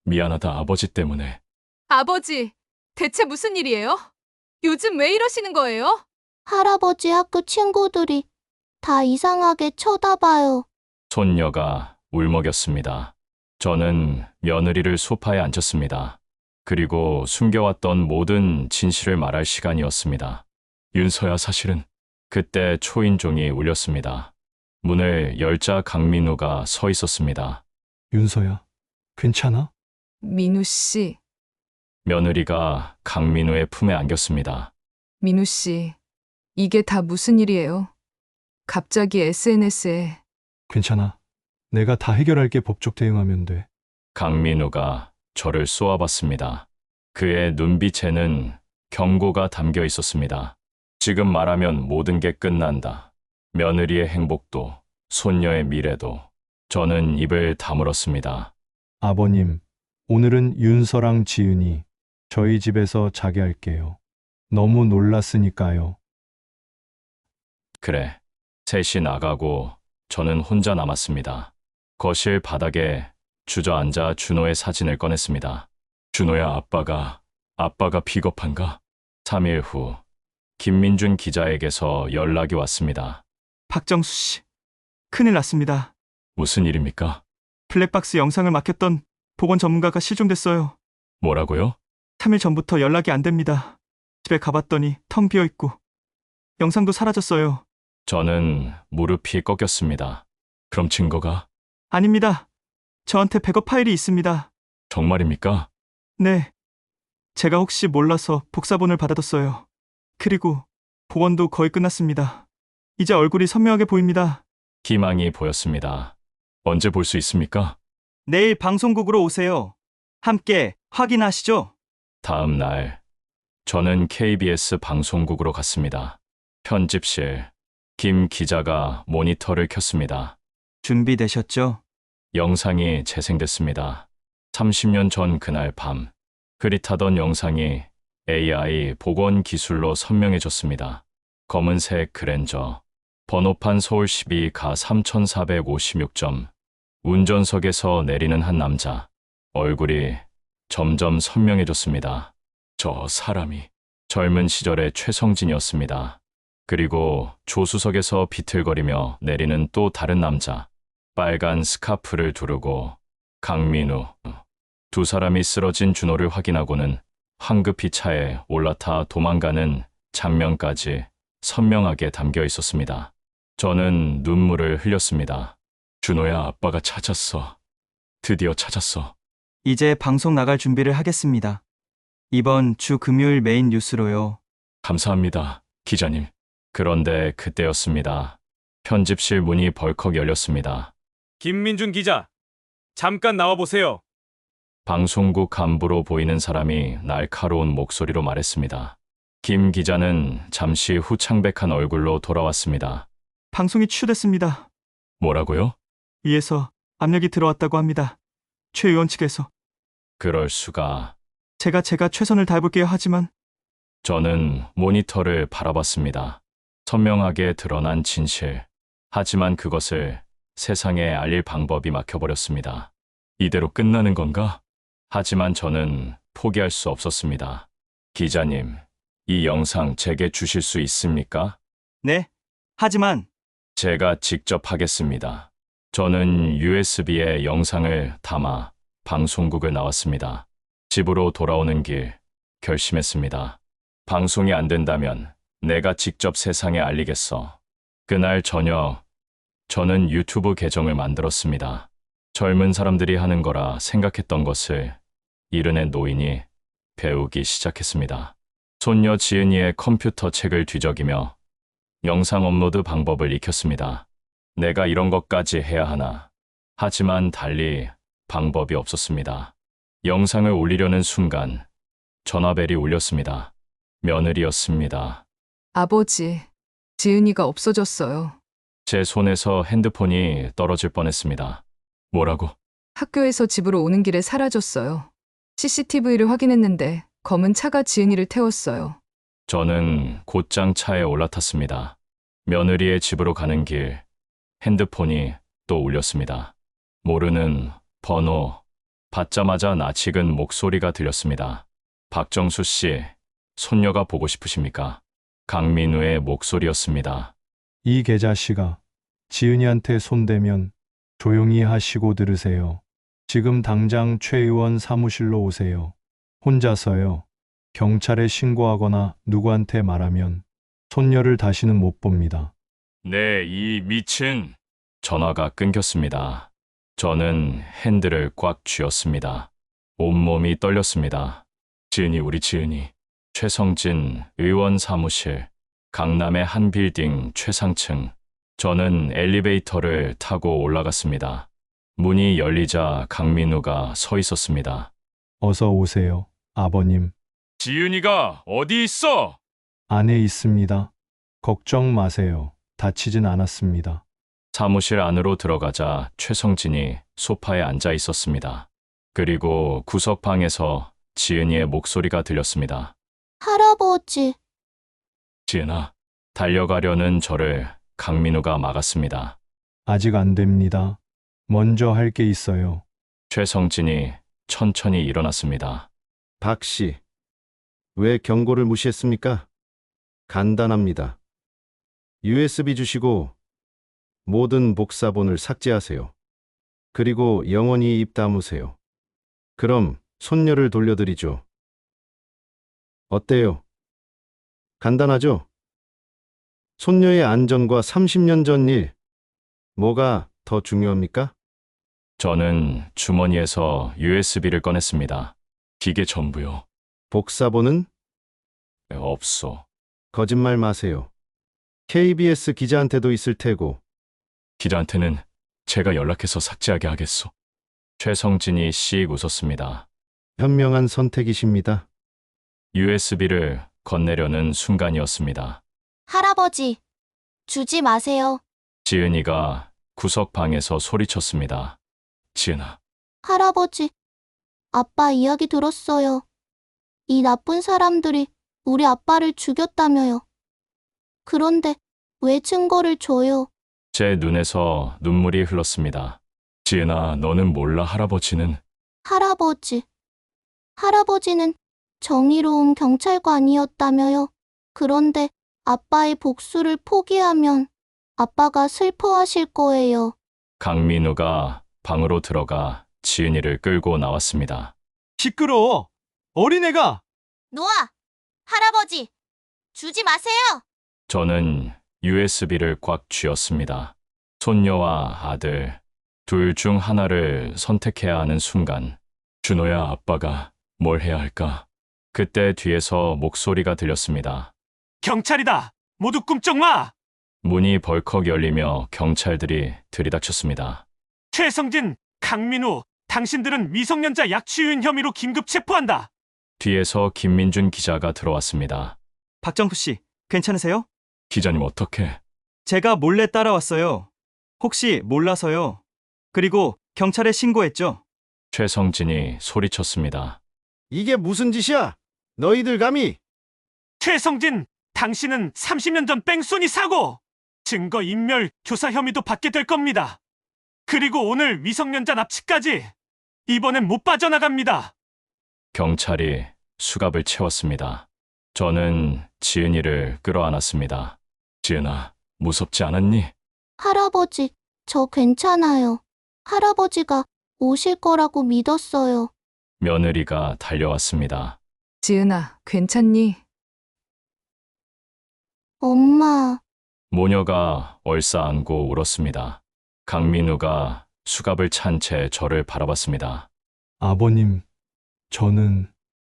미안하다 아버지 때문에. 아버지, 대체 무슨 일이에요? 요즘 왜 이러시는 거예요? 할아버지 학교 친구들이 다 이상하게 쳐다봐요. 손녀가 울먹였습니다. 저는 며느리를 소파에 앉혔습니다. 그리고 숨겨왔던 모든 진실을 말할 시간이었습니다. 윤서야, 사실은 그때 초인종이 울렸습니다. 문을 열자 강민우가 서 있었습니다. 윤서야, 괜찮아? 민우 씨, 며느리가 강민우의 품에 안겼습니다. 민우 씨, 이게 다 무슨 일이에요? 갑자기 SNS에... 괜찮아. 내가 다 해결할게. 법적 대응하면 돼. 강민우가 저를 쏘아봤습니다. 그의 눈빛에는 경고가 담겨 있었습니다. 지금 말하면 모든 게 끝난다. 며느리의 행복도, 손녀의 미래도. 저는 입을 다물었습니다. 아버님, 오늘은 윤서랑 지은이 저희 집에서 자게 할게요. 너무 놀랐으니까요. 그래, 셋이 나가고 저는 혼자 남았습니다. 거실 바닥에 주저앉아 준호의 사진을 꺼냈습니다. 준호야, 아빠가 비겁한가? 3일 후, 김민준 기자에게서 연락이 왔습니다. 박정수 씨, 큰일 났습니다. 무슨 일입니까? 블랙박스 영상을 맡겼던 보건 전문가가 실종됐어요. 뭐라고요? 3일 전부터 연락이 안 됩니다. 집에 가봤더니 텅 비어 있고 영상도 사라졌어요. 저는 무릎이 꺾였습니다. 그럼 증거가? 아닙니다. 저한테 백업 파일이 있습니다. 정말입니까? 네. 제가 혹시 몰라서 복사본을 받아뒀어요. 그리고 복원도 거의 끝났습니다. 이제 얼굴이 선명하게 보입니다. 희망이 보였습니다. 언제 볼 수 있습니까? 내일 방송국으로 오세요. 함께 확인하시죠. 다음 날, 저는 KBS 방송국으로 갔습니다. 편집실, 김 기자가 모니터를 켰습니다. 준비되셨죠? 영상이 재생됐습니다. 30년 전 그날 밤, 흐릿하던 영상이 AI 복원 기술로 선명해졌습니다. 검은색 그랜저, 번호판 서울 12가 3456점, 운전석에서 내리는 한 남자, 얼굴이 점점 선명해졌습니다. 저 사람이 젊은 시절의 최성진이었습니다. 그리고 조수석에서 비틀거리며 내리는 또 다른 남자. 빨간 스카프를 두르고 강민우. 두 사람이 쓰러진 준호를 확인하고는 황급히 차에 올라타 도망가는 장면까지 선명하게 담겨 있었습니다. 저는 눈물을 흘렸습니다. 준호야, 아빠가 찾았어. 드디어 찾았어. 이제 방송 나갈 준비를 하겠습니다. 이번 주 금요일 메인 뉴스로요. 감사합니다, 기자님. 그런데 그때였습니다. 편집실 문이 벌컥 열렸습니다. 김민준 기자, 잠깐 나와보세요. 방송국 간부로 보이는 사람이 날카로운 목소리로 말했습니다. 김 기자는 잠시 후 창백한 얼굴로 돌아왔습니다. 방송이 취소됐습니다. 뭐라고요? 위에서 압력이 들어왔다고 합니다. 최 의원 측에서. 그럴 수가. 제가 최선을 다해볼게요 하지만 저는 모니터를 바라봤습니다. 선명하게 드러난 진실. 하지만 그것을 세상에 알릴 방법이 막혀버렸습니다. 이대로 끝나는 건가? 하지만 저는 포기할 수 없었습니다. 기자님, 이 영상 제게 주실 수 있습니까? 네. 하지만 제가 직접 하겠습니다. 저는 USB에 영상을 담아 방송국을 나왔습니다. 집으로 돌아오는 길 결심했습니다. 방송이 안 된다면 내가 직접 세상에 알리겠어. 그날 저녁 저는 유튜브 계정을 만들었습니다. 젊은 사람들이 하는 거라 생각했던 것을 이른의 노인이 배우기 시작했습니다. 손녀 지은이의 컴퓨터 책을 뒤적이며 영상 업로드 방법을 익혔습니다. 내가 이런 것까지 해야 하나. 하지만 달리 방법이 없었습니다. 영상을 올리려는 순간 전화벨이 울렸습니다. 며느리였습니다. 아버지, 지은이가 없어졌어요. 제 손에서 핸드폰이 떨어질 뻔했습니다. 뭐라고? 학교에서 집으로 오는 길에 사라졌어요. CCTV를 확인했는데 검은 차가 지은이를 태웠어요. 저는 곧장 차에 올라탔습니다. 며느리의 집으로 가는 길, 핸드폰이 또 울렸습니다. 모르는 번호, 받자마자 낯익은 목소리가 들렸습니다. 박정수 씨, 손녀가 보고 싶으십니까? 강민우의 목소리였습니다. 이 계좌씨가 지은이한테 손대면 조용히 하시고 들으세요. 지금 당장 최 의원 사무실로 오세요. 혼자서요. 경찰에 신고하거나 누구한테 말하면 손녀를 다시는 못 봅니다. 네, 이 미친. 전화가 끊겼습니다. 저는 핸들을 꽉 쥐었습니다. 온몸이 떨렸습니다. 지은이, 우리 지은이. 최성진 의원 사무실, 강남의 한 빌딩 최상층. 저는 엘리베이터를 타고 올라갔습니다. 문이 열리자 강민우가 서 있었습니다. 어서 오세요, 아버님. 지은이가 어디 있어? 안에 있습니다. 걱정 마세요. 다치진 않았습니다. 사무실 안으로 들어가자 최성진이 소파에 앉아 있었습니다. 그리고 구석방에서 지은이의 목소리가 들렸습니다. 할아버지, 지은아, 달려가려는 저를 강민우가 막았습니다. 아직 안 됩니다. 먼저 할 게 있어요. 최성진이 천천히 일어났습니다. 박 씨, 왜 경고를 무시했습니까? 간단합니다. USB 주시고 모든 복사본을 삭제하세요. 그리고 영원히 입 다무세요. 그럼 손녀를 돌려드리죠. 어때요? 간단하죠? 손녀의 안전과 30년 전 일, 뭐가 더 중요합니까? 저는 주머니에서 USB를 꺼냈습니다. 기계 전부요. 복사본은? 없어. 거짓말 마세요. KBS 기자한테도 있을 테고. 기자한테는 제가 연락해서 삭제하게 하겠소. 최성진이 씩 웃었습니다. 현명한 선택이십니다. USB를 건네려는 순간이었습니다. 할아버지, 주지 마세요. 지은이가 구석방에서 소리쳤습니다. 지은아, 할아버지, 아빠 이야기 들었어요. 이 나쁜 사람들이 우리 아빠를 죽였다며요. 그런데 왜 증거를 줘요? 제 눈에서 눈물이 흘렀습니다. 지은아, 너는 몰라. 할아버지는 할아버지는 정의로운 경찰관이었다며요. 그런데 아빠의 복수를 포기하면 아빠가 슬퍼하실 거예요. 강민우가 방으로 들어가 지은이를 끌고 나왔습니다. 시끄러워. 어린애가. 놓아! 할아버지! 주지 마세요! 저는 USB를 꽉 쥐었습니다. 손녀와 아들, 둘 중 하나를 선택해야 하는 순간, 준호야, 아빠가 뭘 해야 할까? 그때 뒤에서 목소리가 들렸습니다. 경찰이다. 모두 꿈쩍 마. 문이 벌컥 열리며 경찰들이 들이닥쳤습니다. 최성진, 강민우, 당신들은 미성년자 약취유인 혐의로 긴급 체포한다. 뒤에서 김민준 기자가 들어왔습니다. 박정수 씨, 괜찮으세요? 기자님, 어떻게? 제가 몰래 따라왔어요. 혹시 몰라서요. 그리고 경찰에 신고했죠. 최성진이 소리쳤습니다. 이게 무슨 짓이야? 너희들 감히! 최성진, 당신은 30년 전 뺑소니 사고, 증거 인멸 교사 혐의도 받게 될 겁니다. 그리고 오늘 미성년자 납치까지. 이번엔 못 빠져나갑니다. 경찰이 수갑을 채웠습니다. 저는 지은이를 끌어안았습니다. 지은아, 무섭지 않았니? 할아버지, 저 괜찮아요. 할아버지가 오실 거라고 믿었어요. 며느리가 달려왔습니다. 지은아, 괜찮니? 엄마, 모녀가 얼싸안고 울었습니다. 강민우가 수갑을 찬 채 저를 바라봤습니다. 아버님, 저는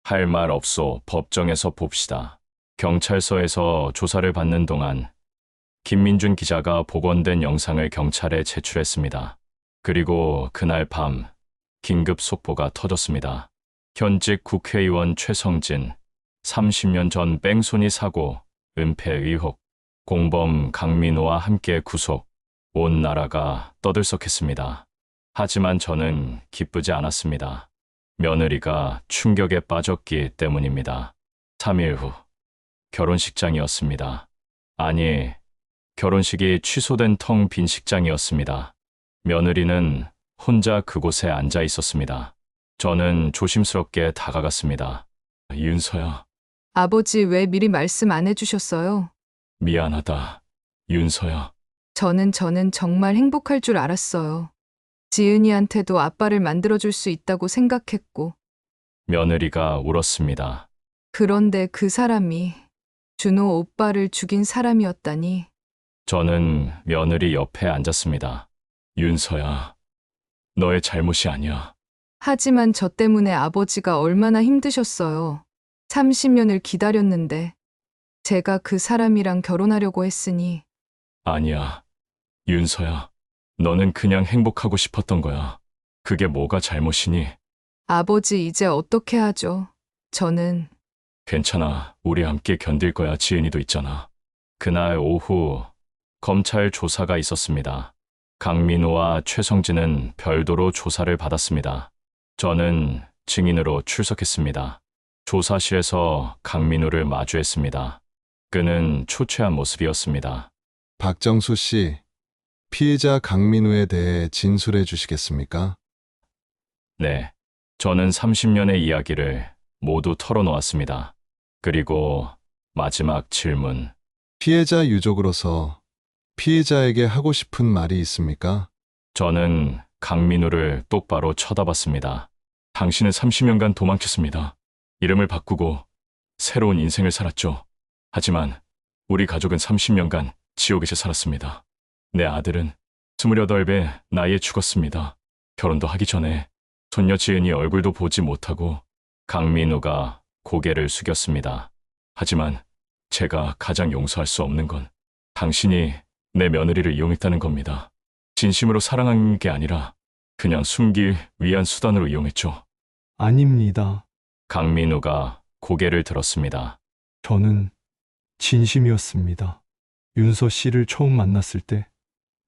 할 말 없소. 법정에서 봅시다. 경찰서에서 조사를 받는 동안 김민준 기자가 복원된 영상을 경찰에 제출했습니다. 그리고 그날 밤 긴급 속보가 터졌습니다. 현직 국회의원 최성진, 30년 전 뺑소니 사고, 은폐 의혹, 공범 강민호와 함께 구속, 온 나라가 떠들썩했습니다. 하지만 저는 기쁘지 않았습니다. 며느리가 충격에 빠졌기 때문입니다. 3일 후 결혼식장이었습니다. 아니, 결혼식이 취소된 텅 빈 식장이었습니다. 며느리는 혼자 그곳에 앉아 있었습니다. 저는 조심스럽게 다가갔습니다. 윤서야, 아버지 왜 미리 말씀 안 해주셨어요? 미안하다. 윤서야. 저는 정말 행복할 줄 알았어요. 지은이한테도 아빠를 만들어줄 수 있다고 생각했고. 며느리가 울었습니다. 그런데 그 사람이 준호 오빠를 죽인 사람이었다니. 저는 며느리 옆에 앉았습니다. 윤서야, 너의 잘못이 아니야. 하지만 저 때문에 아버지가 얼마나 힘드셨어요. 30년을 기다렸는데 제가 그 사람이랑 결혼하려고 했으니. 아니야. 윤서야, 너는 그냥 행복하고 싶었던 거야. 그게 뭐가 잘못이니? 아버지 이제 어떻게 하죠? 저는. 괜찮아. 우리 함께 견딜 거야. 지은이도 있잖아. 그날 오후 검찰 조사가 있었습니다. 강민우와 최성진은 별도로 조사를 받았습니다. 저는 증인으로 출석했습니다. 조사실에서 강민우를 마주했습니다. 그는 초췌한 모습이었습니다. 박정수 씨, 피해자 강민우에 대해 진술해 주시겠습니까? 네, 저는 30년의 이야기를 모두 털어놓았습니다. 그리고 마지막 질문. 피해자 유족으로서 피해자에게 하고 싶은 말이 있습니까? 저는 강민우를 똑바로 쳐다봤습니다. 당신은 30년간 도망쳤습니다. 이름을 바꾸고 새로운 인생을 살았죠. 하지만 우리 가족은 30년간 지옥에서 살았습니다. 내 아들은 28의 나이에 죽었습니다. 결혼도 하기 전에 손녀 지은이 얼굴도 보지 못하고. 강민우가 고개를 숙였습니다. 하지만 제가 가장 용서할 수 없는 건 당신이 내 며느리를 이용했다는 겁니다. 진심으로 사랑한 게 아니라 그냥 숨기 위한 수단으로 이용했죠. 아닙니다. 강민우가 고개를 들었습니다. 저는 진심이었습니다. 윤서 씨를 처음 만났을 때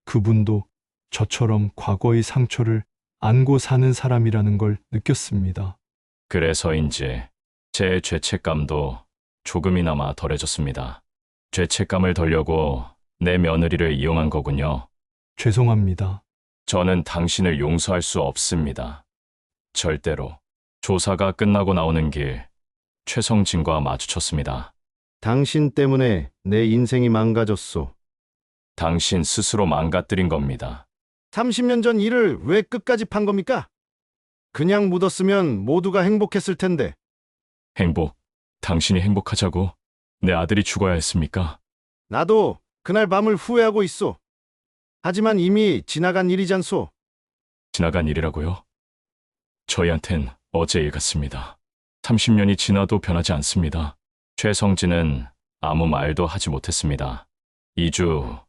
그분도 저처럼 과거의 상처를 안고 사는 사람이라는 걸 느꼈습니다. 그래서인지 제 죄책감도 조금이나마 덜해졌습니다. 죄책감을 덜려고 내 며느리를 이용한 거군요. 죄송합니다. 저는 당신을 용서할 수 없습니다. 절대로. 조사가 끝나고 나오는 길, 최성진과 마주쳤습니다. 당신 때문에 내 인생이 망가졌소. 당신 스스로 망가뜨린 겁니다. 30년 전 일을 왜 끝까지 판 겁니까? 그냥 묻었으면 모두가 행복했을 텐데. 행복, 당신이 행복하자고 내 아들이 죽어야 했습니까? 나도 그날 밤을 후회하고 있소. 하지만 이미 지나간 일이잖소. 지나간 일이라고요? 저희한텐 어제 일 같습니다. 30년이 지나도 변하지 않습니다. 최성진은 아무 말도 하지 못했습니다. 2주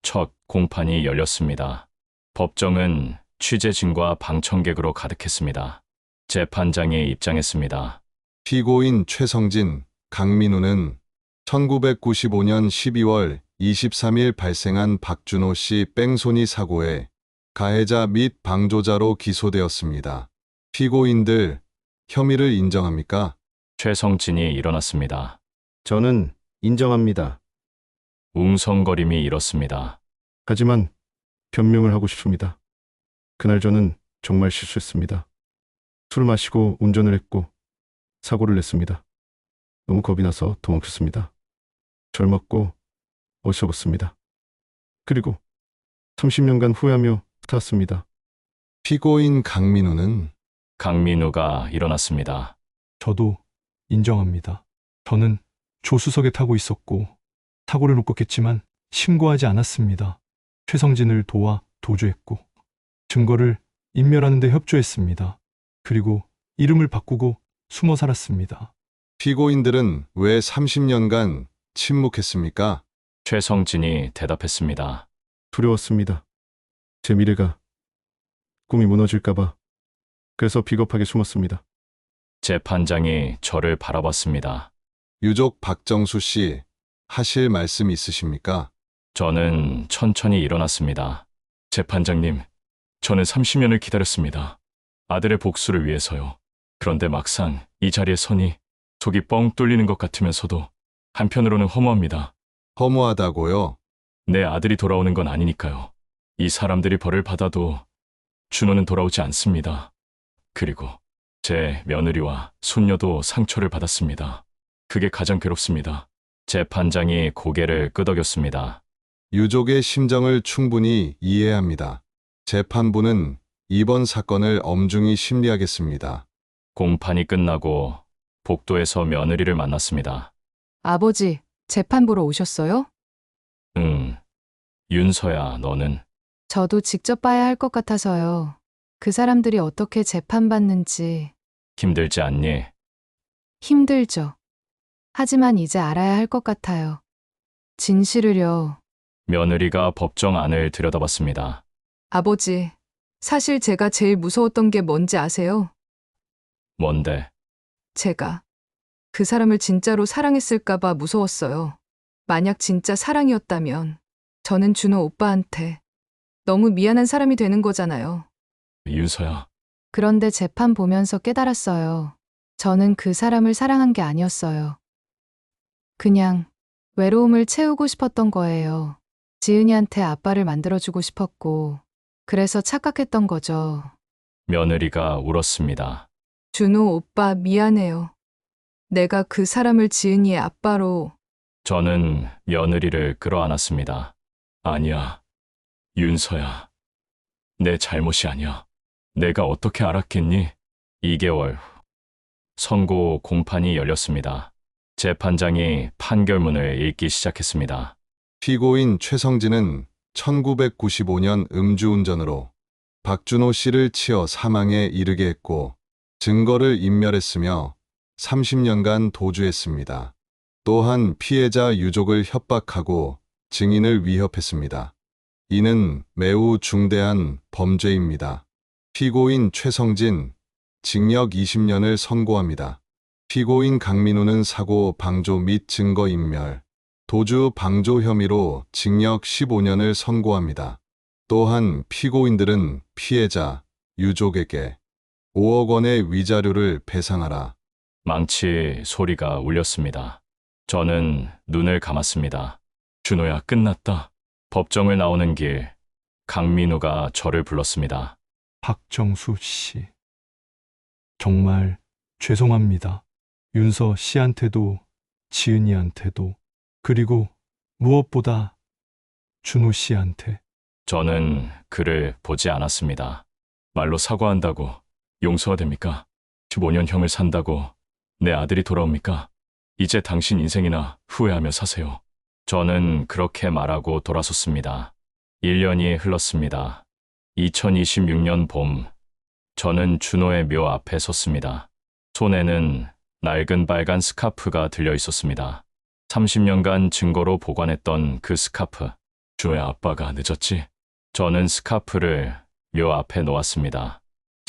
첫 공판이 열렸습니다. 법정은 취재진과 방청객으로 가득했습니다. 재판장이 입장했습니다. 피고인 최성진, 강민우는 1995년 12월 23일 발생한 박준호 씨 뺑소니 사고에 가해자 및 방조자로 기소되었습니다. 피고인들 혐의를 인정합니까? 최성진이 일어났습니다. 저는 인정합니다. 웅성거림이 일었습니다. 하지만 변명을 하고 싶습니다. 그날 저는 정말 실수했습니다. 술 마시고 운전을 했고 사고를 냈습니다. 너무 겁이 나서 도망쳤습니다. 젊었고 어리석었습니다. 그리고 30년간 후회하며 살았습니다. 피고인 강민우는 강민우가 일어났습니다. 저도 인정합니다. 저는 조수석에 타고 있었고 사고를 목격했지만 신고하지 않았습니다. 최성진을 도와 도주했고 증거를 인멸하는 데 협조했습니다. 그리고 이름을 바꾸고 숨어 살았습니다. 피고인들은 왜 30년간 침묵했습니까? 최성진이 대답했습니다. 두려웠습니다. 제 미래가 꿈이 무너질까봐. 그래서 비겁하게 숨었습니다. 재판장이 저를 바라봤습니다. 유족 박정수 씨, 하실 말씀 있으십니까? 저는 천천히 일어났습니다. 재판장님, 저는 30년을 기다렸습니다. 아들의 복수를 위해서요. 그런데 막상 이 자리에 서니 속이 뻥 뚫리는 것 같으면서도 한편으로는 허무합니다. 허무하다고요? 내 아들이 돌아오는 건 아니니까요. 이 사람들이 벌을 받아도 준호는 돌아오지 않습니다. 그리고 제 며느리와 손녀도 상처를 받았습니다. 그게 가장 괴롭습니다. 재판장이 고개를 끄덕였습니다. 유족의 심정을 충분히 이해합니다. 재판부는 이번 사건을 엄중히 심리하겠습니다. 공판이 끝나고 복도에서 며느리를 만났습니다. 아버지, 재판보러 오셨어요? 응. 윤서야, 너는? 저도 직접 봐야 할 것 같아서요. 그 사람들이 어떻게 재판받는지 힘들지 않니? 힘들죠. 하지만 이제 알아야 할 것 같아요. 진실을요. 며느리가 법정 안을 들여다봤습니다. 아버지, 사실 제가 제일 무서웠던 게 뭔지 아세요? 뭔데? 제가 그 사람을 진짜로 사랑했을까봐 무서웠어요. 만약 진짜 사랑이었다면 저는 준호 오빠한테 너무 미안한 사람이 되는 거잖아요. 윤서야, 그런데 재판 보면서 깨달았어요. 저는 그 사람을 사랑한 게 아니었어요. 그냥 외로움을 채우고 싶었던 거예요. 지은이한테 아빠를 만들어주고 싶었고, 그래서 착각했던 거죠. 며느리가 울었습니다. 준호 오빠 미안해요. 내가 그 사람을 지은이의 아빠로. 저는 며느리를 끌어안았습니다. 아니야, 윤서야. 내 잘못이 아니야. 내가 어떻게 알았겠니? 2개월 후. 선고 공판이 열렸습니다. 재판장이 판결문을 읽기 시작했습니다. 피고인 최성진은 1995년 음주운전으로 박준호 씨를 치어 사망에 이르게 했고 증거를 인멸했으며 30년간 도주했습니다. 또한 피해자 유족을 협박하고 증인을 위협했습니다. 이는 매우 중대한 범죄입니다. 피고인 최성진, 징역 20년을 선고합니다. 피고인 강민우는 사고 방조 및 증거 인멸, 도주 방조 혐의로 징역 15년을 선고합니다. 또한 피고인들은 피해자, 유족에게 5억 원의 위자료를 배상하라. 망치 소리가 울렸습니다. 저는 눈을 감았습니다. 준호야, 끝났다. 법정을 나오는 길, 강민우가 저를 불렀습니다. 박정수 씨. 정말 죄송합니다. 윤서 씨한테도 지은이한테도 그리고 무엇보다 준호 씨한테. 저는 그를 보지 않았습니다. 말로 사과한다고 용서가 됩니까? 15년 형을 산다고 내 아들이 돌아옵니까? 이제 당신 인생이나 후회하며 사세요. 저는 그렇게 말하고 돌아섰습니다. 1년이 흘렀습니다. 2026년 봄, 저는 준호의 묘 앞에 섰습니다. 손에는 낡은 빨간 스카프가 들려 있었습니다. 30년간 증거로 보관했던 그 스카프. 준호의 아빠가 늦었지? 저는 스카프를 묘 앞에 놓았습니다.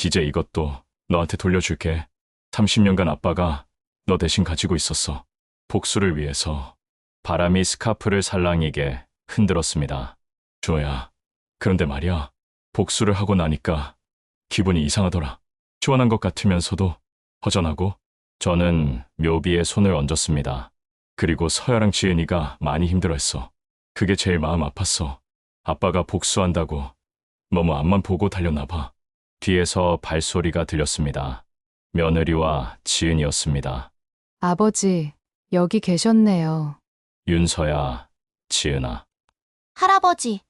이제 이것도 너한테 돌려줄게. 30년간 아빠가 너 대신 가지고 있었어. 복수를 위해서. 바람이 스카프를 살랑이게 흔들었습니다. 준호야, 그런데 말이야. 복수를 하고 나니까 기분이 이상하더라. 시원한 것 같으면서도 허전하고. 저는 묘비에 손을 얹었습니다. 그리고 서야랑 지은이가 많이 힘들어했어. 그게 제일 마음 아팠어. 아빠가 복수한다고 너무 앞만 보고 달렸나 봐. 뒤에서 발소리가 들렸습니다. 며느리와 지은이었습니다. 아버지, 여기 계셨네요. 윤서야, 지은아. 할아버지,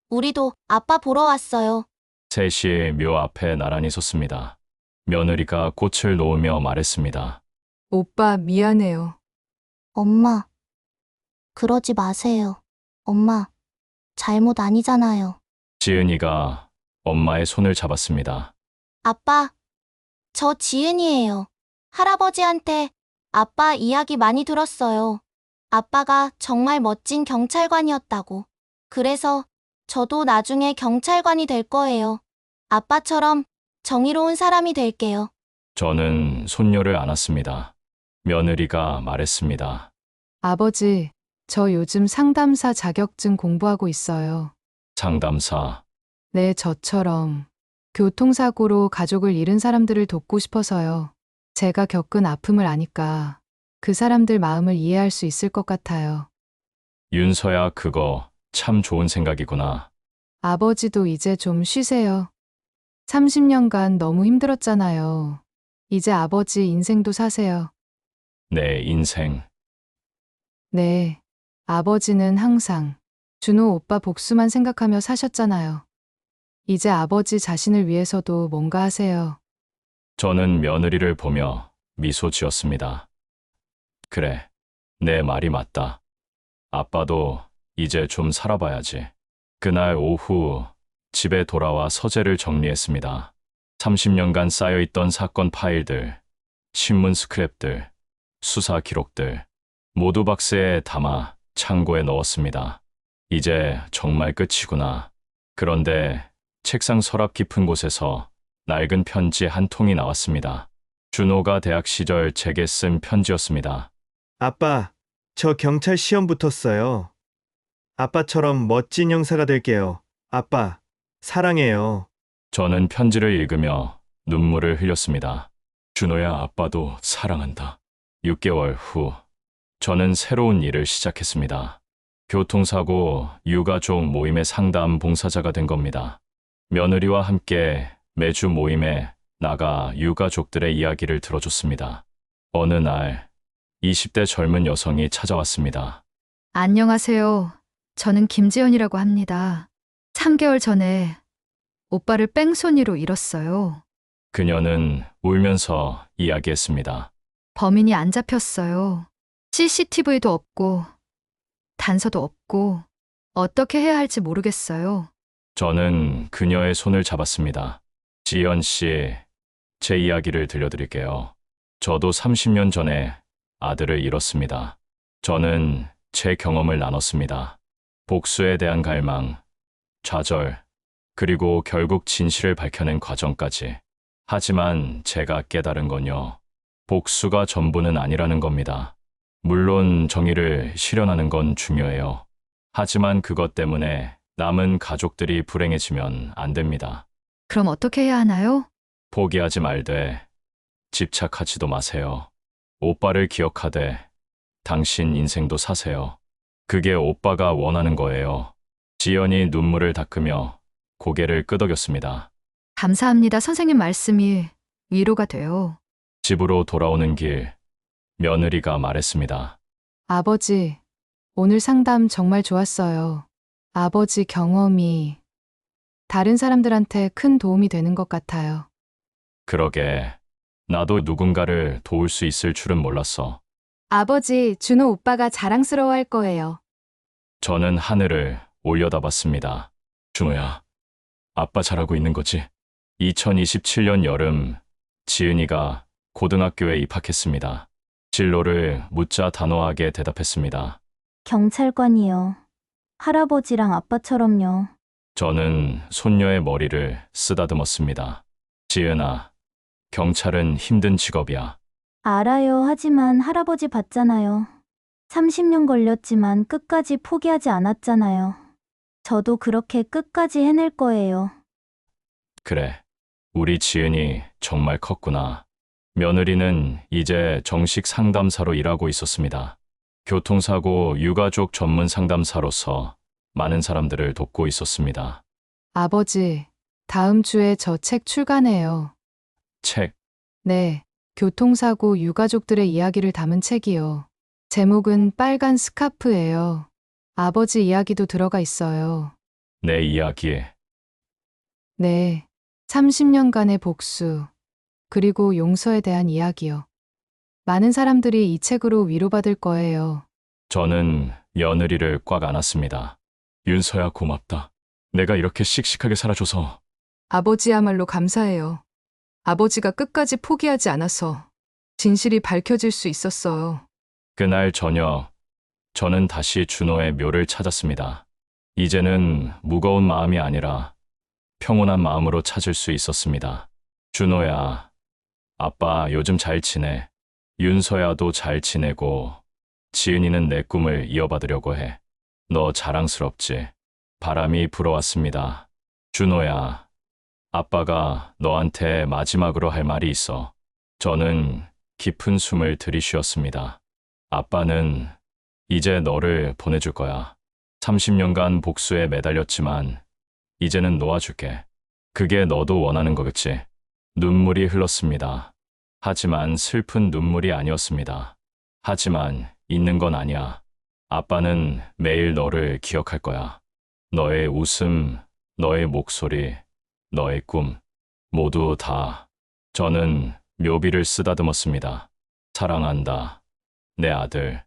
우리도 아빠 보러 왔어요. 셋이 묘 앞에 나란히 섰습니다. 며느리가 꽃을 놓으며 말했습니다. 오빠, 미안해요. 엄마, 그러지 마세요. 엄마, 잘못 아니잖아요. 지은이가 엄마의 손을 잡았습니다. 아빠, 저 지은이에요. 할아버지한테 아빠 이야기 많이 들었어요. 아빠가 정말 멋진 경찰관이었다고. 그래서 저도 나중에 경찰관이 될 거예요. 아빠처럼 정의로운 사람이 될게요. 저는 손녀를 안았습니다. 며느리가 말했습니다. 아버지, 저 요즘 상담사 자격증 공부하고 있어요. 상담사. 네, 저처럼 교통사고로 가족을 잃은 사람들을 돕고 싶어서요. 제가 겪은 아픔을 아니까 그 사람들 마음을 이해할 수 있을 것 같아요. 윤서야, 그거 참 좋은 생각이구나. 아버지도 이제 좀 쉬세요. 30년간 너무 힘들었잖아요. 이제 아버지 인생도 사세요. 내 인생. 네, 아버지는 항상 준호 오빠 복수만 생각하며 사셨잖아요. 이제 아버지 자신을 위해서도 뭔가 하세요. 저는 며느리를 보며 미소 지었습니다. 그래, 내 말이 맞다. 아빠도 이제 좀 살아봐야지. 그날 오후 집에 돌아와 서재를 정리했습니다. 30년간 쌓여있던 사건 파일들, 신문 스크랩들, 수사 기록들, 모두 박스에 담아 창고에 넣었습니다. 이제 정말 끝이구나. 그런데 책상 서랍 깊은 곳에서 낡은 편지 한 통이 나왔습니다. 준호가 대학 시절 제게 쓴 편지였습니다. 아빠, 저 경찰 시험 붙었어요. 아빠처럼 멋진 형사가 될게요. 아빠, 사랑해요. 저는 편지를 읽으며 눈물을 흘렸습니다. 준호야, 아빠도 사랑한다. 6개월 후, 저는 새로운 일을 시작했습니다. 교통사고 유가족 모임의 상담 봉사자가 된 겁니다. 며느리와 함께 매주 모임에 나가 유가족들의 이야기를 들어줬습니다. 어느 날 20대 젊은 여성이 찾아왔습니다. 안녕하세요. 저는 김지연이라고 합니다. 3개월 전에 오빠를 뺑소니로 잃었어요. 그녀는 울면서 이야기했습니다. 범인이 안 잡혔어요. CCTV도 없고 단서도 없고 어떻게 해야 할지 모르겠어요. 저는 그녀의 손을 잡았습니다. 지연 씨, 제 이야기를 들려드릴게요. 저도 30년 전에 아들을 잃었습니다. 저는 제 경험을 나눴습니다. 복수에 대한 갈망, 좌절, 그리고 결국 진실을 밝혀낸 과정까지. 하지만 제가 깨달은 건요, 복수가 전부는 아니라는 겁니다. 물론 정의를 실현하는 건 중요해요. 하지만 그것 때문에 남은 가족들이 불행해지면 안 됩니다. 그럼 어떻게 해야 하나요? 포기하지 말되 집착하지도 마세요. 오빠를 기억하되 당신 인생도 사세요. 그게 오빠가 원하는 거예요. 지연이 눈물을 닦으며 고개를 끄덕였습니다. 감사합니다. 선생님 말씀이 위로가 돼요. 집으로 돌아오는 길, 며느리가 말했습니다. 아버지, 오늘 상담 정말 좋았어요. 아버지 경험이 다른 사람들한테 큰 도움이 되는 것 같아요. 그러게. 나도 누군가를 도울 수 있을 줄은 몰랐어. 아버지, 준호 오빠가 자랑스러워할 거예요. 저는 하늘을 올려다봤습니다. 준호야, 아빠 잘하고 있는 거지? 2027년 여름, 지은이가 고등학교에 입학했습니다. 진로를 묻자 단호하게 대답했습니다. 경찰관이요. 할아버지랑 아빠처럼요. 저는 손녀의 머리를 쓰다듬었습니다. 지은아, 경찰은 힘든 직업이야. 알아요. 하지만 할아버지 봤잖아요. 30년 걸렸지만 끝까지 포기하지 않았잖아요. 저도 그렇게 끝까지 해낼 거예요. 그래, 우리 지은이 정말 컸구나. 며느리는 이제 정식 상담사로 일하고 있었습니다. 교통사고 유가족 전문 상담사로서 많은 사람들을 돕고 있었습니다. 아버지, 다음 주에 저 책 출간해요. 책, 네, 교통사고 유가족들의 이야기를 담은 책이요. 제목은 빨간 스카프예요. 아버지 이야기도 들어가 있어요. 내 이야기. 네, 30년간의 복수, 그리고 용서에 대한 이야기요. 많은 사람들이 이 책으로 위로받을 거예요. 저는 며느리를 꽉 안았습니다. 윤서야, 고맙다. 내가 이렇게 씩씩하게 살아줘서. 아버지야말로 감사해요. 아버지가 끝까지 포기하지 않아서 진실이 밝혀질 수 있었어요. 그날 저녁, 저는 다시 준호의 묘를 찾았습니다. 이제는 무거운 마음이 아니라 평온한 마음으로 찾을 수 있었습니다. 준호야, 아빠 요즘 잘 지내. 윤서야도 잘 지내고, 지은이는 내 꿈을 이어받으려고 해. 너 자랑스럽지? 바람이 불어왔습니다. 준호야, 아빠가 너한테 마지막으로 할 말이 있어. 저는 깊은 숨을 들이쉬었습니다. 아빠는 이제 너를 보내줄 거야. 30년간 복수에 매달렸지만 이제는 놓아줄게. 그게 너도 원하는 거겠지. 눈물이 흘렀습니다. 하지만 슬픈 눈물이 아니었습니다. 하지만 있는 건 아니야. 아빠는 매일 너를 기억할 거야. 너의 웃음, 너의 목소리, 너의 꿈, 모두 다. 저는 묘비를 쓰다듬었습니다. 사랑한다, 내 아들.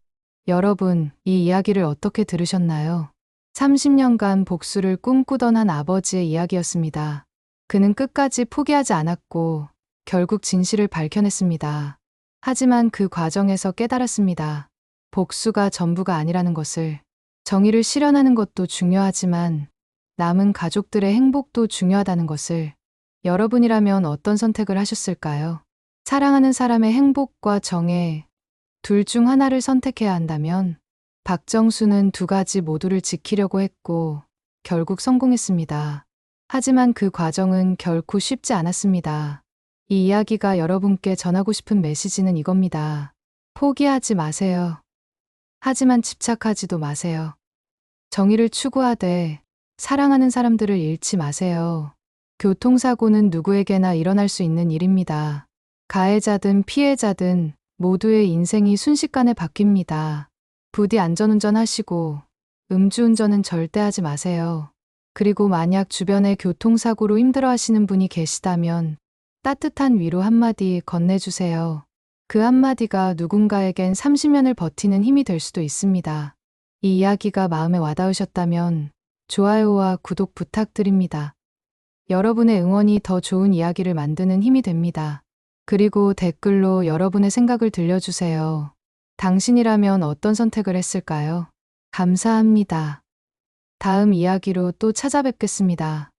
여러분, 이 이야기를 어떻게 들으셨나요? 30년간 복수를 꿈꾸던 한 아버지의 이야기였습니다. 그는 끝까지 포기하지 않았고 결국 진실을 밝혀냈습니다. 하지만 그 과정에서 깨달았습니다. 복수가 전부가 아니라는 것을. 정의를 실현하는 것도 중요하지만 남은 가족들의 행복도 중요하다는 것을. 여러분이라면 어떤 선택을 하셨을까요? 사랑하는 사람의 행복과 정의, 둘 중 하나를 선택해야 한다면 박정수는 두 가지 모두를 지키려고 했고 결국 성공했습니다. 하지만 그 과정은 결코 쉽지 않았습니다. 이 이야기가 여러분께 전하고 싶은 메시지는 이겁니다. 포기하지 마세요. 하지만 집착하지도 마세요. 정의를 추구하되 사랑하는 사람들을 잃지 마세요. 교통사고는 누구에게나 일어날 수 있는 일입니다. 가해자든 피해자든 모두의 인생이 순식간에 바뀝니다. 부디 안전운전 하시고 음주운전은 절대 하지 마세요. 그리고 만약 주변에 교통사고로 힘들어하시는 분이 계시다면 따뜻한 위로 한마디 건네주세요. 그 한마디가 누군가에겐 30년을 버티는 힘이 될 수도 있습니다. 이 이야기가 마음에 와닿으셨다면 좋아요와 구독 부탁드립니다. 여러분의 응원이 더 좋은 이야기를 만드는 힘이 됩니다. 그리고 댓글로 여러분의 생각을 들려주세요. 당신이라면 어떤 선택을 했을까요? 감사합니다. 다음 이야기로 또 찾아뵙겠습니다.